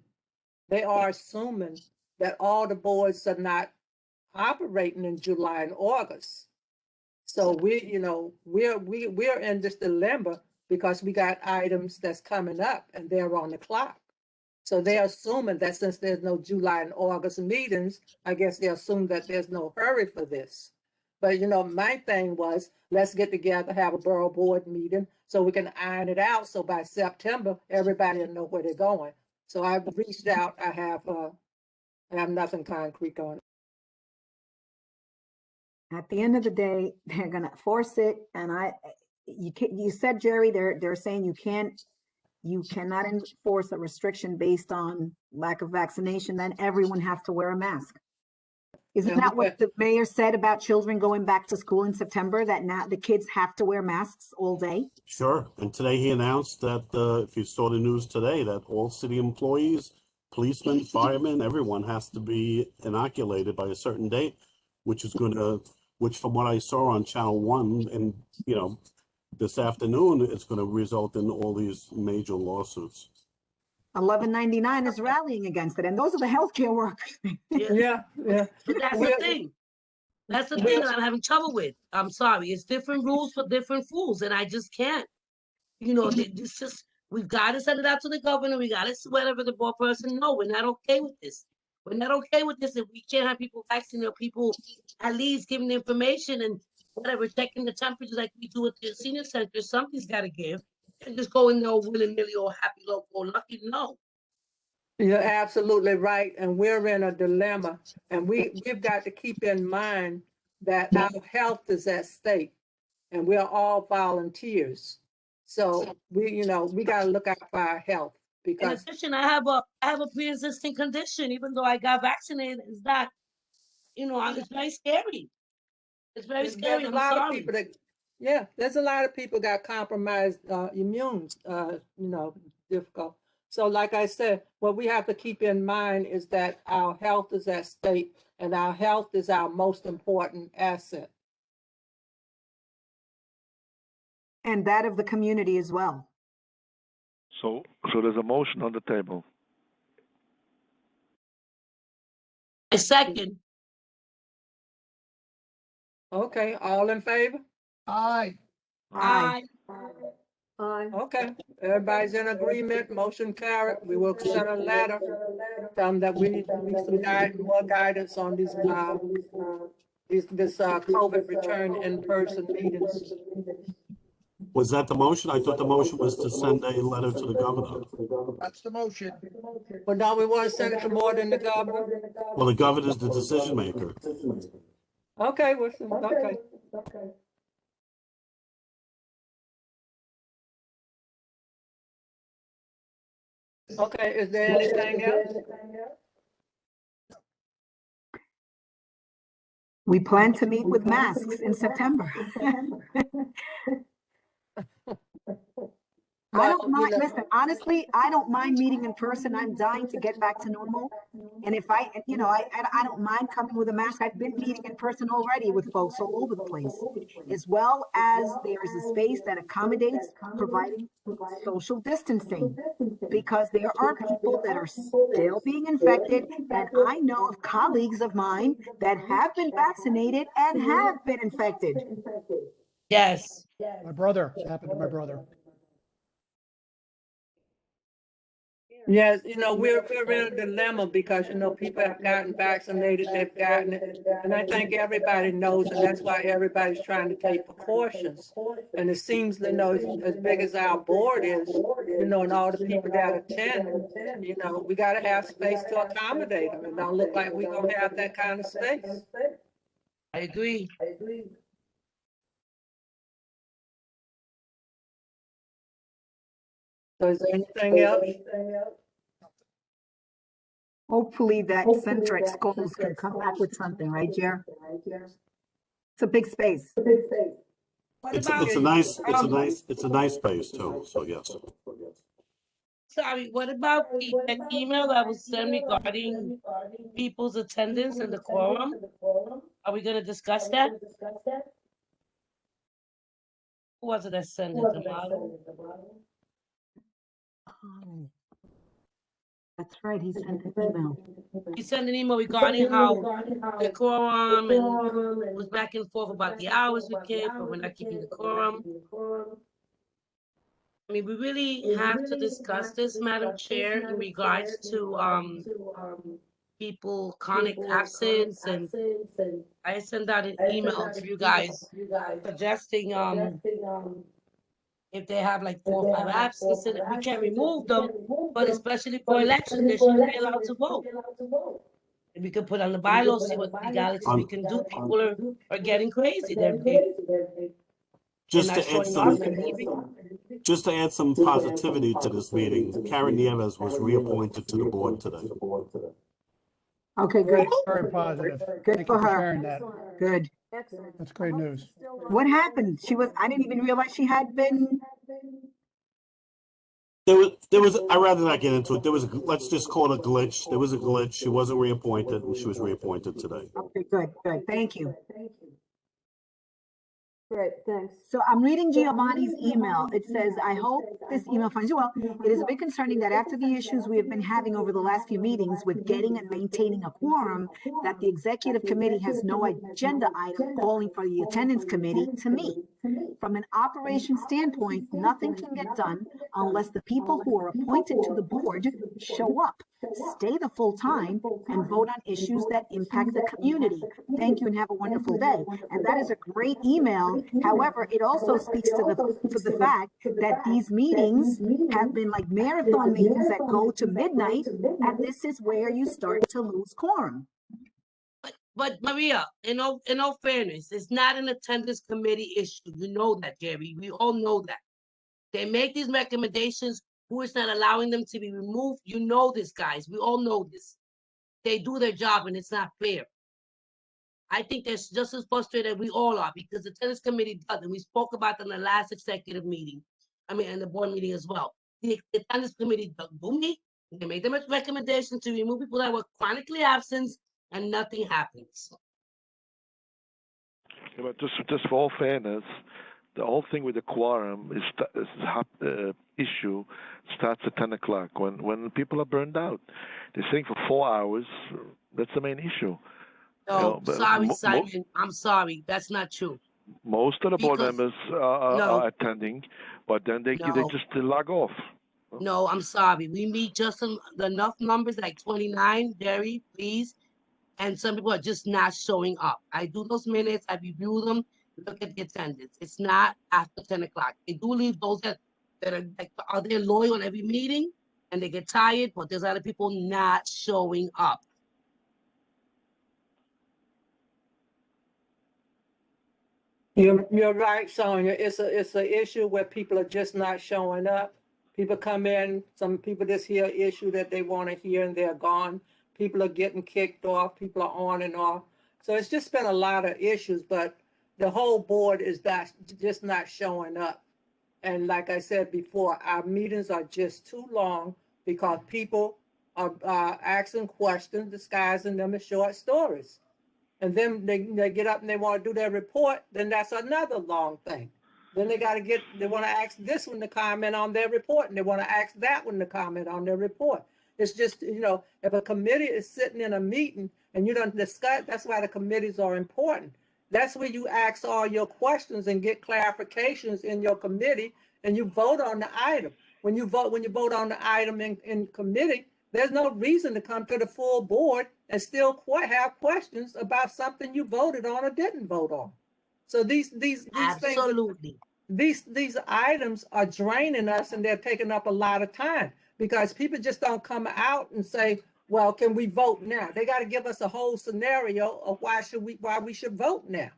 that all the boards are not operating in July and August. So we're in this dilemma because we got items that's coming up and they're on the clock. So they're assuming that since there's no July and August meetings, I guess they assume that there's no hurry for this. But, you know, my thing was, let's get together, have a borough board meeting so we can iron it out. So by September, everybody will know where they're going. So I've reached out. I have nothing concrete on it. At the end of the day, they're gonna force it, and you said, Jerry, they're saying you cannot enforce a restriction based on lack of vaccination, then everyone has to wear a mask. Isn't that what the mayor said about children going back to school in September, that now the kids have to wear masks all day? Sure. And today he announced that, if you saw the news today, that all city employees, policemen, firemen, everyone has to be inoculated by a certain date, which from what I saw on Channel 1 and, you know, this afternoon, it's going to result in all these major lawsuits. 1199 is rallying against it, and those are the healthcare workers. Yeah. And that's the thing. That's the thing that I'm having trouble with. I'm sorry. It's different rules for different fools, and I just can't. You know, it's just, we've got to send it out to the governor. We got to whatever the board person. No, we're not okay with this. We're not okay with this. If we can't have people vaccinated, or people at least giving the information and whatever, checking the temperature like we do at the senior center, something's got to give. And just go in there willy-nilly or happy local lucky. No. You're absolutely right. And we're in a dilemma. And we've got to keep in mind that our health is at stake and we're all volunteers. So we got to look out for our health. In Because addition, I have a pre-existing condition. Even though I got vaccinated, it's not, it's very scary. It's very scary. there's a I'm lot of sorry. people there's a lot of people got compromised immune, difficult. So like I said, what we have to keep in mind is that our health is at stake and our health is our most important asset. And that of the community as well. So there's a motion on the table. A second. Okay, all in favor? Aye. Aye. Aye. Okay, everybody's in agreement, motion carried. We will send a letter, tell them that we need some more guidance on these COVID return in-person meetings. Was that the motion? I thought the motion was to send a letter to the governor. That's the motion. But now we want to send it to more than the governor? Well, the governor's the decision maker. Okay, okay. Okay, is there anything else? We plan to meet with masks in September. I But, don't you mind, know, listen, honestly, I don't mind meeting in person. I'm dying to get back to normal. And if I, you know, I don't mind coming with a mask. I've been meeting in person already with folks all over the place, as well as there is a space that accommodates providing social distancing, because there are people that are still being infected. And I know of colleagues of mine that have been vaccinated and have been infected. Yes. My brother, it's happened to my brother. yes, you know, we're in a dilemma because, you know, people have gotten vaccinated, they've gotten it. And I think everybody knows, and that's why everybody's trying to take precautions. And it seems, you know, as big as our board is, you know, and all the people that attend, you know, we gotta have space to accommodate them. It don't look like we're gonna have that kind of space. I agree. So is there anything else? Hopefully that Centrex schools can come back with something, right, Jer? It's a big space. What It's about, it's a nice space too, so yes. sorry, what about that email that was sent regarding people's attendance and the quorum? Are we gonna discuss that? Who was it that sent it? Amado? Oh, that's right, he sent an email. He sent an email regarding how the quorum and was back and forth about the hours we keep, but we're not keeping the quorum. I mean, we really have to discuss this, Madam Chair, in regards to people chronic absence, and I sent out an email to you guys suggesting if they have like 4 or 5 absences, and we can't remove them, but especially for elections, they should be allowed to vote. And we could put on the bylaws, see what legality we can do. People are getting crazy. They're Just not to add showing up some, and leaving. just to add some positivity to this meeting, Karen Nieves was reappointed to the board today. Okay, good, Very positive. Good Thank for you for her. sharing that. good. That's great news. What happened? I didn't even realize she had been, I'd rather not get into it. Let's just call it a glitch. There was a glitch. She wasn't reappointed and she was reappointed today. okay, good, thank you. Great, thanks. So I'm reading Giovanni's email. It says, I hope this email finds you well. It is a bit concerning that after the issues we have been having over the last few meetings with getting and maintaining a quorum, that the executive committee has no agenda item calling for the attendance committee to meet. From an operation standpoint, nothing can get done unless the people who are appointed to the board show up, stay the full time, and vote on issues that impact the community. Thank you and have a wonderful day. And that is a great email. However, it also speaks to the fact that these meetings have been like marathon meetings that go to midnight, and this is where you start to lose quorum. But Maria, in all fairness, it's not an attendance committee issue. You know that, Jerry. We all know that. They make these recommendations. Who is not allowing them to be removed? You know this, guys. We all know this. They do their job, and it's not fair. I think they're just as frustrated as we all are, because the attendance committee does, and we spoke about them in the last executive meeting. I mean, and the board meeting as well. The attendance committee do meet. They made them a recommendation to remove people that were chronically absent, and nothing happens. Yeah, but just for all fairness, the whole thing with the quorum issue starts at 10 o'clock when people are burned out. They're sitting for 4 hours. That's the main issue. No, You know, but sorry, Simon. I'm sorry. That's not true. most of the board Because- members No. are attending, but then they No. just log off. No, I'm sorry. We meet just enough numbers, like 29, Jerry, please. And some people are just not showing up. I do those minutes, I review them, look at the attendance. It's not after 10 o'clock. They do leave those that are they loyal on every meeting, and they get tired, but there's other people not showing up. You're right, Sonia. It's a issue where people are just not showing up. People come in, some people just hear an issue that they want to hear and they're gone. People are getting kicked off, people are on and off. So it's just been a lot of issues, but the whole board is just not showing up. And like I said before, our meetings are just too long because people are asking questions, disguising them as short stories. And then they get up and they want to do their report, then that's another long thing. Then they want to ask this one to comment on their report, and they want to ask that one to comment on their report. It's just, if a committee is sitting in a meeting and you don't discuss, that's why the committees are important. That's where you ask all your questions and get clarifications in your committee, and you vote on the item. When you vote on the item in committee, there's no reason to come to the full board and still have questions about something you voted on or didn't vote on. So these Absolutely. things, these items are draining us, and they're taking up a lot of time because people just don't come out and say, well, can we vote now? They got to give us a whole scenario of why we should vote now.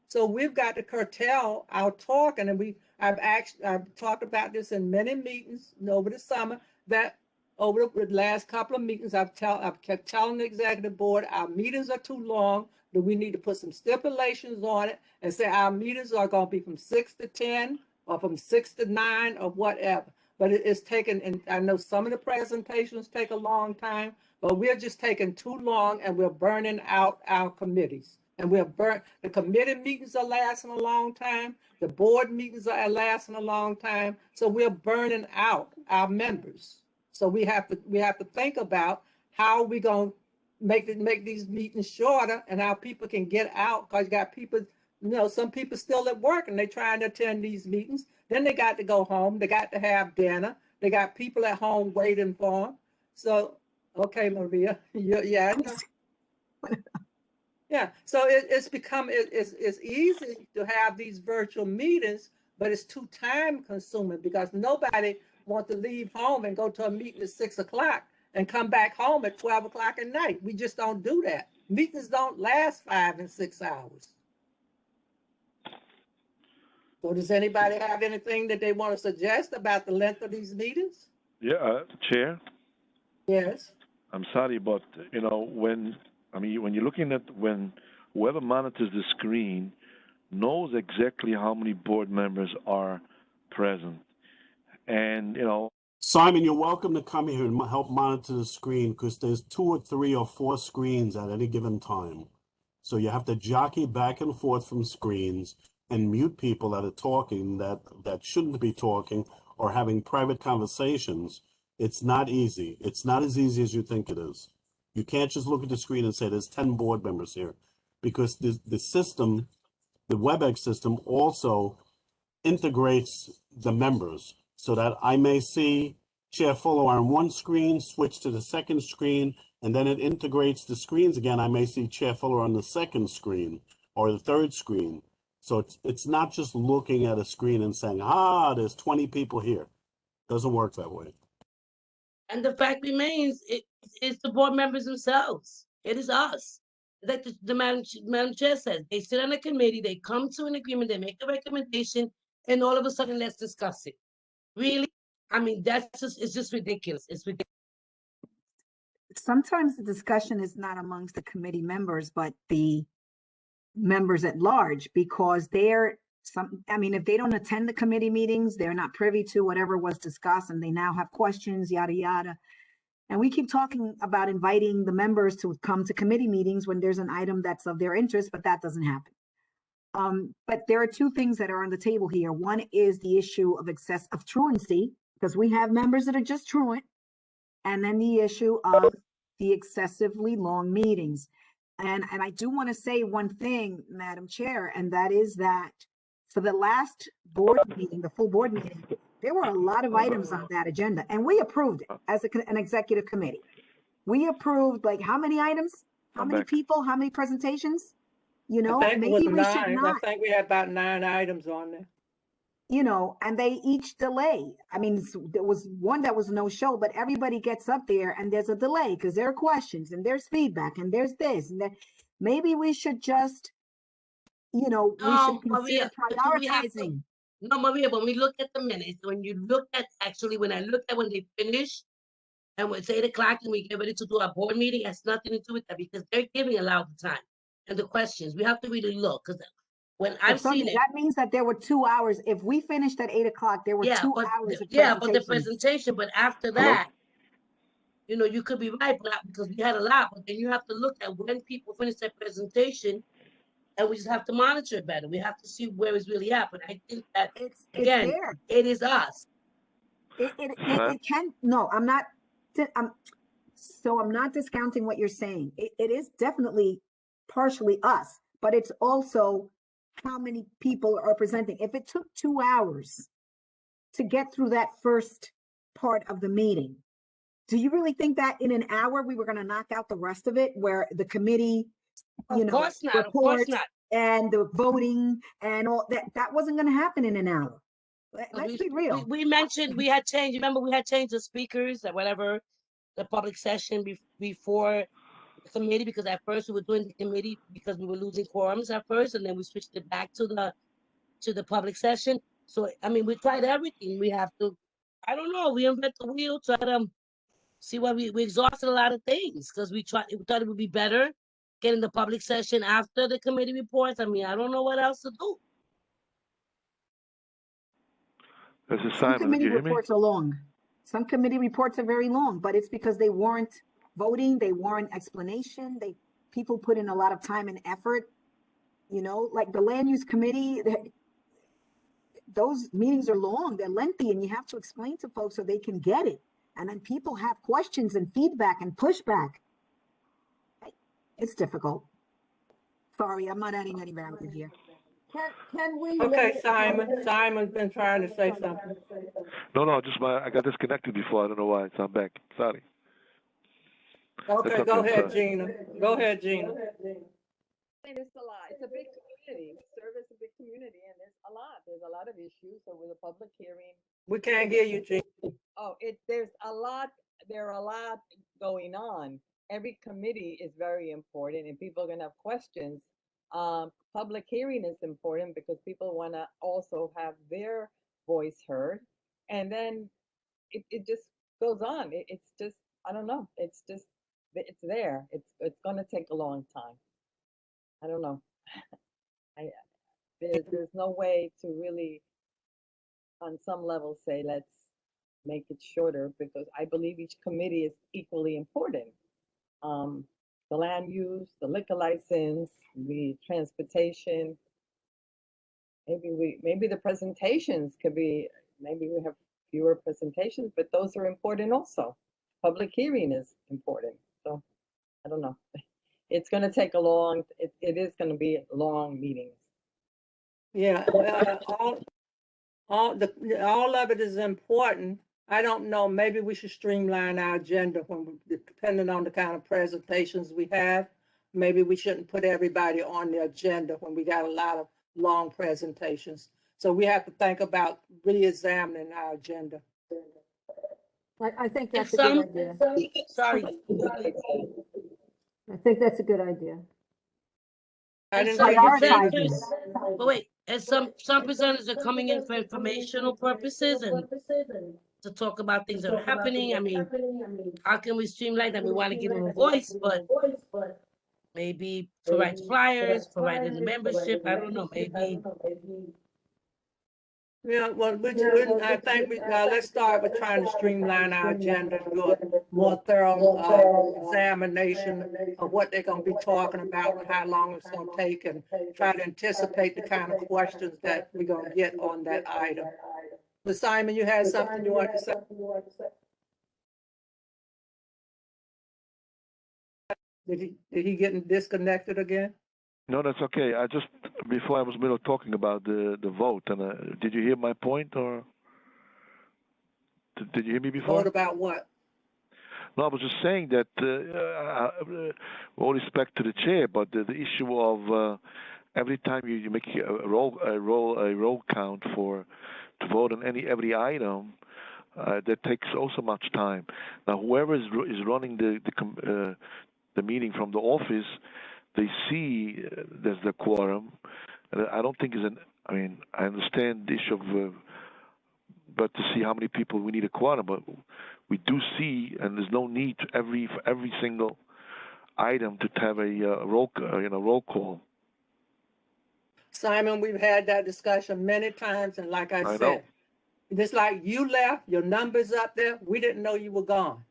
So we've got to curtail our talking, and I've talked about this in many meetings over the summer, that over the last couple of meetings, I've kept telling the executive board, our meetings are too long, that we need to put some stipulations on it and say our meetings are going to be from 6 to 10 or from 6 to 9 or whatever. But it's taken, and I know some of the presentations take a long time, but we're just taking too long, and we're burning out our committees. And the committee meetings are lasting a long time. The board meetings are lasting a long time. So we're burning out our members. So we have to think about how we're going to make these meetings shorter and how people can get out, because you got people, some people still at work and they're trying to attend these meetings. Then they got to go home. They got to have dinner. They got people at home waiting for them. So, okay, Maria, yeah. Yeah, so it's easy to have these virtual meetings, but it's too time consuming because nobody wants to leave home and go to a meeting at 6 o'clock and come back home at 12 o'clock at night. We just don't do that. Meetings don't last 5 and 6 hours. So does anybody have anything that they want to suggest about the length of these meetings? Yeah, Chair. Yes. I'm sorry, but when you're looking at when whoever monitors the screen knows exactly how many board members are present, and Simon, you're welcome to come here and help monitor the screen because there's 2 or 3 or 4 screens at any given time. So you have to jockey back and forth from screens and mute people that are talking that shouldn't be talking or having private conversations. It's not easy. It's not as easy as you think it is. You can't just look at the screen and say there's 10 board members here, because the system, the WebEx system, also integrates the members so that I may see Chair Fuller on one screen, switch to the second screen, and then it integrates the screens again. I may see Chair Fuller on the second screen or the third screen. So it's not just looking at a screen and saying, there's 20 people here. It doesn't work that way. And the fact remains, it's the board members themselves. It is us. Like the Madam Chair says, they sit on a committee, they come to an agreement, they make a recommendation, and all of a sudden, let's discuss it. Really? I mean, it's just ridiculous. It's ridiculous. Sometimes the discussion is not amongst the committee members, but the members at large, because if they don't attend the committee meetings, they're not privy to whatever was discussed, and they now have questions, yada, yada. And we keep talking about inviting the members to come to committee meetings when there's an item that's of their interest, but that doesn't happen. But there are 2 things that are on the table here. One is the issue of truancy, because we have members that are just truant, and then the issue of the excessively long meetings. And I do want to say one thing, Madam Chair, and that is that for the last board meeting, the full board meeting, there were a lot of items on that agenda, and we approved it as an executive committee. We approved how many items, how many people, how many presentations? Maybe we should not. I think we had about 9 items on there. And they each delay. I mean, there was one that was no show, but everybody gets up there and there's a delay because there are questions and there's feedback and there's this and that. Maybe we should just, we should consider prioritizing. No, Maria, when we look at the minutes, when you look at, actually, when I look at when they finish, and when it's 8 o'clock and we get ready to do our board meeting, it has nothing to do with that, because they're giving a lot of time. And the questions, we have to really look, because when But I've Sonia, seen it, that means that there were 2 hours. If we finished at 8 o'clock, there were yeah, 2 but, hours of yeah, but the presentations. presentation, but after Hello? that, you know, you could be right, but because we had a lot, but then you have to look at when people finish their presentation, and we just have to monitor it better. We have to see where it's really at, but I think that, It's again, there. it is us. It can, no, I'm not, I'm not discounting what you're saying. It is definitely partially us, but it's also how many people are presenting. If it took 2 hours to get through that first part of the meeting, do you really think that in an hour we were going to knock out the rest of it, where the committee, Of course not, of course reports not. and the voting and all that? That wasn't going to happen in an hour. Let's be real. We mentioned we had changed. Remember, we had changed the speakers or whatever, the public session before the committee, because at first we were doing the committee because we were losing quorums at first, and then we switched it back to the public session. So I mean, we tried everything. We have to, I don't know, we invent the wheel, try to see what we exhausted a lot of things, because we thought it would be better getting the public session after the committee reports. I mean, I don't know what else to do. This is Some Simon. Do committee you hear me? reports are long. Some committee reports are very long, but it's because they warrant voting, they warrant explanation, people put in a lot of time and effort. You know, like the land use committee, those meetings are long, they're lengthy, and you have to explain to folks so they can get it. And then people have questions and feedback and pushback. It's difficult. Sorry, I'm not adding any value here. Can we? Okay, Simon. Simon's been trying to say something. No, just I got disconnected before. I don't know why. So I'm back. Sorry. Okay, okay, go I'm ahead, sorry. Gina. Go ahead, Gina. And it's a lot. It's a big community. We serve as a big community, and there's a lot. There's a lot of issues. So with a public hearing, We can't hear you, Gina. there's a lot. There are a lot going on. Every committee is very important, and people are gonna have questions. Public hearing is important because people want to also have their voice heard, and then it just goes on. It's just, I don't know. It's just, it's there. It's gonna take a long time. I don't know. There's no way to really, on some level, say let's make it shorter, because I believe each committee is equally important. The land use, the liquor license, the transportation. Maybe the presentations could be, maybe we have fewer presentations, but those are important also. Public hearing is important. So I don't know. It's going to take it is going to be long meetings. Yeah, all of it is important. I don't know, maybe we should streamline our agenda depending on the kind of presentations we have. Maybe we shouldn't put everybody on the agenda when we got a lot of long presentations. So we have to think about re-examining our agenda. I think And that's a good idea. sorry, I think that's a good idea. I and didn't some hear you, Gina. presenters, but wait, and some presenters are coming in for informational purposes and to talk about things that are happening. I mean, how can we streamline that? We want to give them a voice, but maybe provide flyers, provide the membership. I don't know, maybe. Yeah, well, I think let's start with trying to streamline our agenda, do a more thorough examination of what they're going to be talking about and how long it's going to take, and try to anticipate the kind of questions that we're going to get on that item. But Simon, you had something you wanted to say? Did he get disconnected again? No, that's okay. I just before I was middle talking about the vote, and did you hear my point, or did you hear me before? Vote about what? No, I was just saying that all respect to the chair, but the issue of every time you make a roll count to vote on every item, that takes also much time. Now, whoever is running the meeting from the office, they see there's the quorum. And I don't think it's I mean, I understand the issue of, but to see how many people we need a quorum, but we do see, and there's no need to for every single item to have a roll call. Simon, we've had that discussion many times, and like I I know. said, just like you left, your numbers up there, we didn't know you were gone.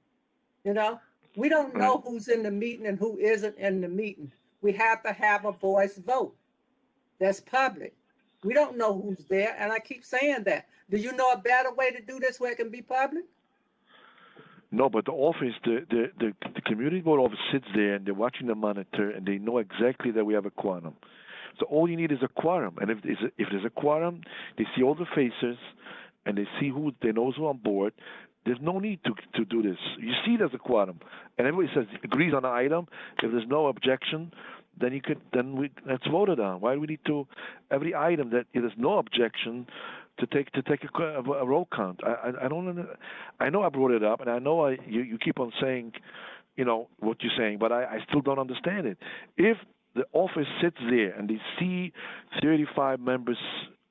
You know, we don't know who's in the meeting and who isn't in the meeting. We have to have a voice vote. That's public. We don't know who's there, and I keep saying that. Do you know a better way to do this where it can be public? No, but the office, the community board office sits there and they're watching the monitor and they know exactly that we have a quorum. So all you need is a quorum, and if there's a quorum, they see all the faces and they see they know who's on board. There's no need to do this. You see there's a quorum, and everybody agrees on an item. If there's no objection, then let's vote it on. Why do we need to every item that if there's no objection to take a roll count? I don't. I know I brought it up, and I know you keep on saying, what you're saying, but I still don't understand it. If the office sits there and they see 35 members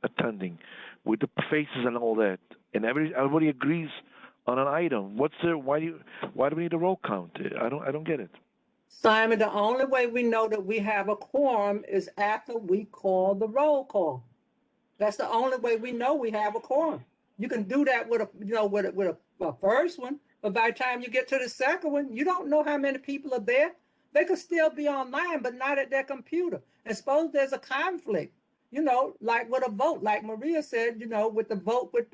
attending with the faces and all that, and everybody agrees on an item, why do we need a roll count? I don't get it. Simon, the only way we know that we have a quorum is after we call the roll call. That's the only way we know we have a quorum. You can do that with a first one, but by the time you get to the second one, you don't know how many people are there. They could still be online, but not at their computer. And suppose there's a conflict, like with a vote, like Maria said, with the vote with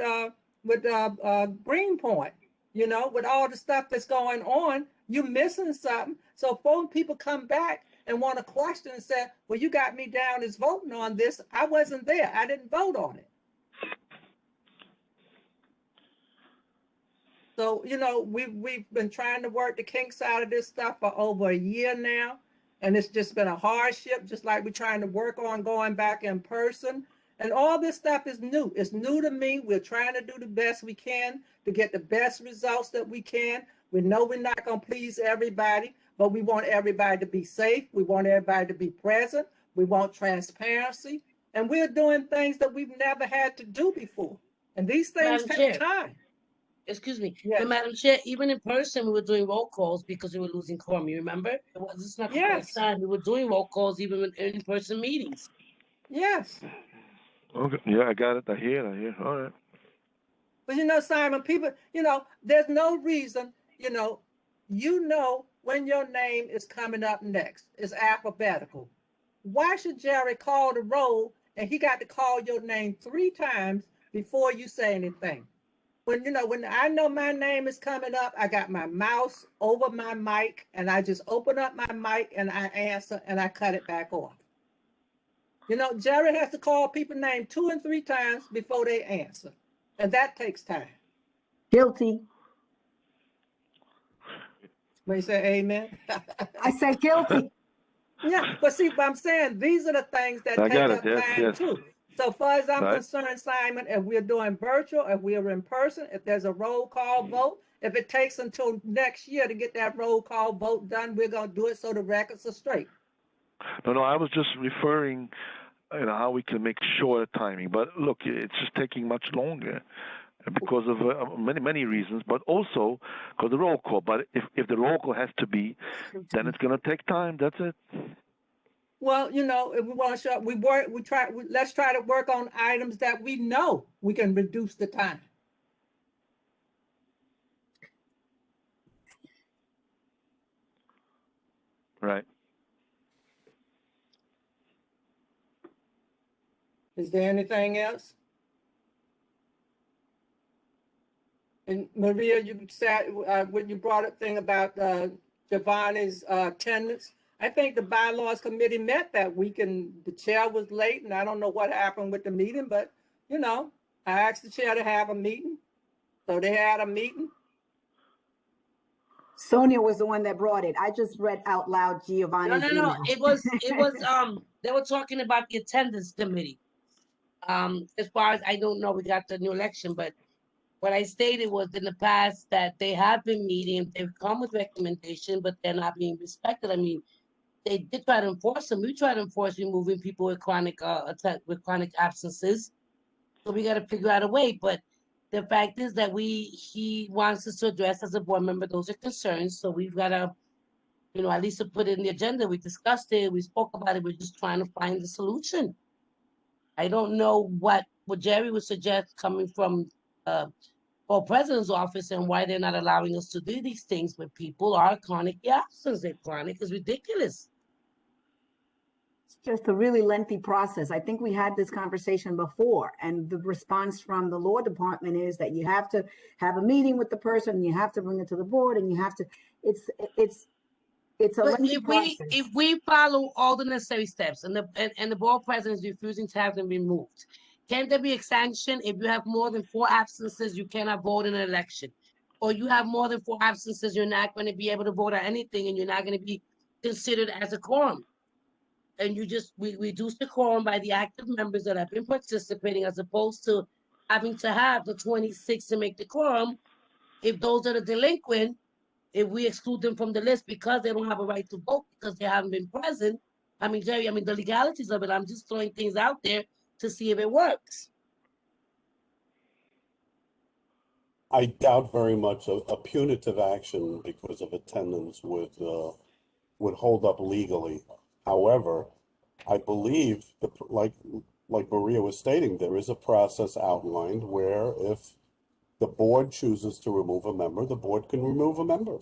Greenpoint, with all the stuff that's going on, you're missing something. So when people come back and want to question and say, well, you got me down as voting on this. I wasn't there. I didn't vote on it. So, we've been trying to work the kinks out of this stuff for over a year now. And it's just been a hardship, just like we're trying to work on going back in person. And all this stuff is new. It's new to me. We're trying to do the best we can to get the best results that we can. We know we're not going to please everybody, but we want everybody to be safe. We want everybody to be present. We want transparency. And we're doing things that we've never had to do before. And these things take time. Excuse me. Yes. But Madam Chair, even in person, we were doing roll calls because we were losing quorum. You remember? This is not the first time. We were doing roll calls even in in-person meetings. Yes. Okay. Yeah, I got it. I hear. All right. But Simon, people, there's no reason, when your name is coming up next. It's alphabetical. Why should Jerry call the roll and he got to call your name 3 times before you say anything? When I know my name is coming up, I got my mouse over my mic and I just open up my mic and I answer and I cut it back off. Jerry has to call people's name 2 and 3 times before they answer. And that takes time. Guilty. When you say amen? I said guilty. Yeah, but see what I'm saying? These are the things that take up time too. So far as I'm concerned, Simon, if we're doing virtual, if we're in person, if there's a roll call vote, if it takes until next year to get that roll call vote done, we're going to do it so the records are straight. No, I was just referring, how we can make sure timing. But look, it's just taking much longer because of many reasons, but also because the roll call. But if the roll call has to be, then it's going to take time. That's it. Well, if we want to show, let's try to work on items that we know we can reduce the time. Right. Is there anything else? And Maria, you said when you brought up thing about Giovanni's attendance. I think the bylaws committee met that week and the chair was late and I don't know what happened with the meeting, but I asked the chair to have a meeting. So they had a meeting. Sonia was the one that brought it. I just read out loud Giovanni's No. email. It was they were talking about the attendance committee. As far as I don't know, we got the new election, but what I stated was in the past that they have been meeting, they've come with recommendation, but they're not being respected. I mean, they did try to enforce them. We try to enforce removing people with chronic with chronic absences. So we got to figure out a way. But the fact is that he wants us to address as a board member those are concerns. So we've got to, at least to put it in the agenda. We discussed it. We spoke about it. We're just trying to find the solution. I don't know what Jerry would suggest coming from or president's office and why they're not allowing us to do these things when people are chronically absent. They're chronic is ridiculous. It's just a really lengthy process. I think we had this conversation before, and the response from the law department is that you have to have a meeting with the person, you have to bring it to the board, and you have to, it's a But lengthy process. if we follow all the necessary steps and the board president is refusing to have them removed, can there be a sanction if you have more than 4 absences, you cannot vote in an election? Or you have more than 4 absences, you're not going to be able to vote on anything and you're not going to be considered as a quorum. And we reduce the quorum by the active members that have been participating as opposed to having to have the 26 to make the quorum. If those are the delinquent, if we exclude them from the list because they don't have a right to vote because they haven't been present. I mean, Jerry, the legalities of it, I'm just throwing things out there to see if it works. I doubt very much a punitive action because of attendance would hold up legally. However, I believe like Maria was stating, there is a process outlined where if the board chooses to remove a member, the board can remove a member.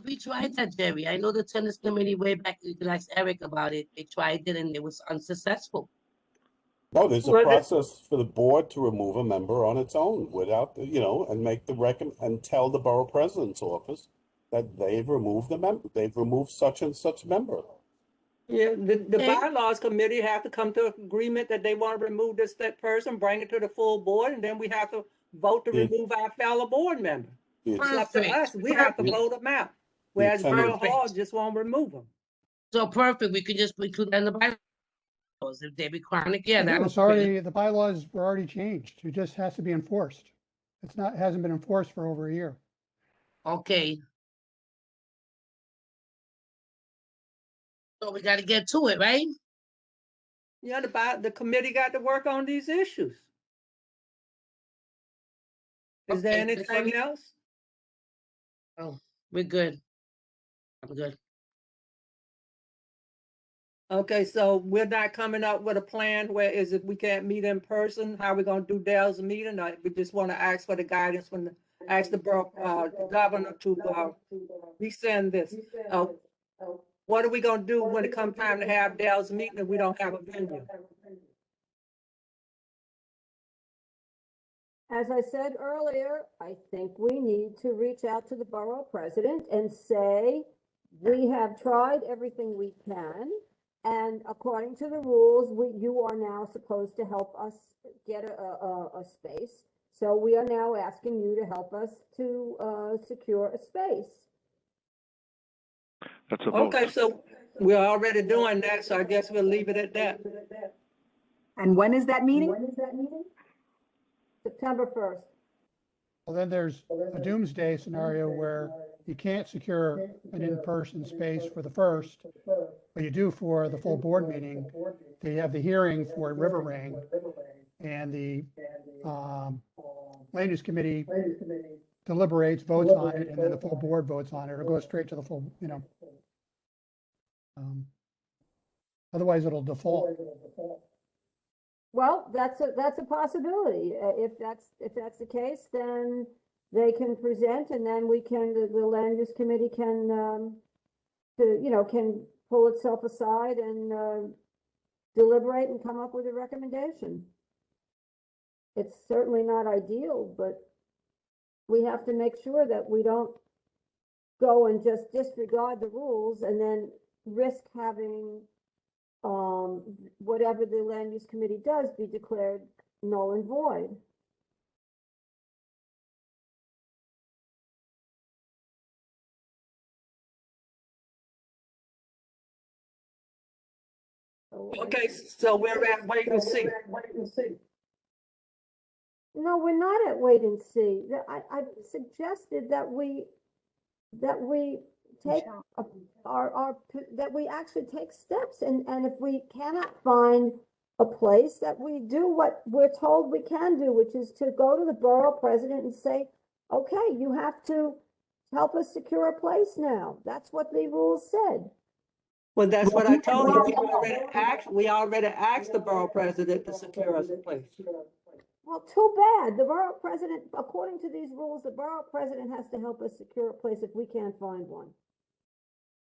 We tried that, Jerry. I know the tennis committee way back, you can ask Eric about it. They tried it and it was unsuccessful. No, there's a Well, process for the board to remove a member on its own without, and make the and tell the borough president's office that they've removed the member, they've removed such and such member. Yeah, the Okay. bylaws committee have to come to agreement that they want to remove that person, bring it to the full board, and then we have to vote to Yeah. remove our fellow board member. The It's up to Perfect. us. We have to Yeah. vote them out. Whereas attendance- Borough Hall just won't remove them. So perfect. We could just include that in the bylaws. If they be chronic, yeah, that was The bylaws were already changed. It just has to be enforced. Hasn't been enforced for over a year. okay. So we got to get to it, right? Yeah, the committee got to work on these issues. Is there Okay, anything else? Oh, we're good. I'm good. Okay, so we're not coming up with a plan where if we can't meet in person, how we gonna do Dale's meeting? Or we just want to ask for the guidance ask the governor to resend this. What are we gonna do when it comes time to have Dale's meeting if we don't have a venue? As I said earlier, I think we need to reach out to the borough president and say, we have tried everything we can. And according to the rules, you are now supposed to help us get a space. So we are now asking you to help us to secure a space. That's a vote. Okay, so we're already doing that, so I guess we'll leave it at that. And when is that meeting? September 1st. Well, then there's a doomsday scenario where you can't secure an in-person space for the first, but you do for the full board meeting. They have the hearing for River Ring, and the land use committee deliberates, votes on it, and then the full board votes on it, or goes straight to the full, otherwise it'll default. Well, that's a possibility. If that's the case, then they can present, and then the land use committee can can pull itself aside and deliberate and come up with a recommendation. It's certainly not ideal, but we have to make sure that we don't go and just disregard the rules and then risk having whatever the land use committee does be declared null and void. Okay, so we're at wait and see. No, we're not at wait and see. I suggested that we take, that we actually take steps, and if we cannot find a place, that we do what we're told we can do, which is to go to the borough president and say, okay, you have to help us secure a place now. That's what the rules said. Well, that's what I told you. We already asked the borough president to secure us a place. Well, too bad. The borough president, according to these rules, the borough president has to help us secure a place if we can't find one.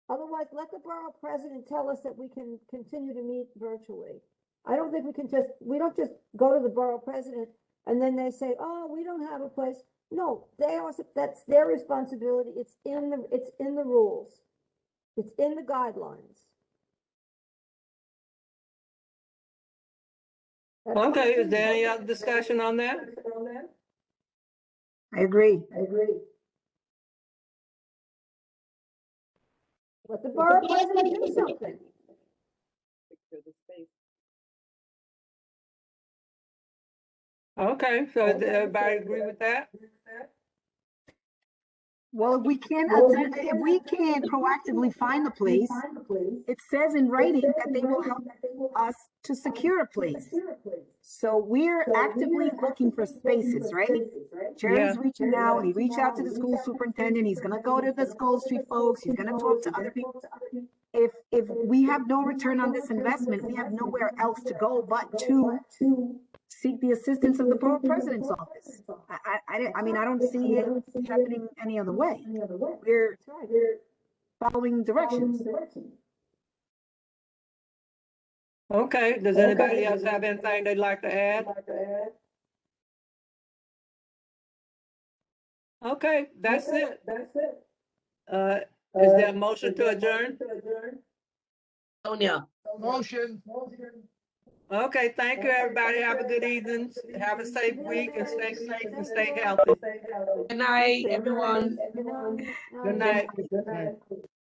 Otherwise, let the borough president tell us that we can continue to meet virtually. I don't think we don't just go to the borough president and then they say, oh, we don't have a place. No, that's their responsibility. It's in the rules. It's in the guidelines. Okay, is there any other discussion on that? I agree. Let the borough president do something. Secure the space. Okay, so does everybody agree with that? Well, if we can proactively find the place, it says in writing that they will help us to secure a place. So we're actively looking for spaces, right? Jerry's reaching out. He reached out to the school superintendent. He's gonna go to the School Street folks. He's gonna talk to other people. If we have no return on this investment, we have nowhere else to go but to seek the assistance of the borough president's office. I mean, I don't see it happening any other way. We're following directions. Okay, does anybody else have anything they'd like to add? Okay, that's it. Is there a motion to adjourn? Sonia. Motion. Okay, thank you, everybody. Have a good evening. Have a safe week and stay safe and stay healthy. Good night, everyone. Good night. Right.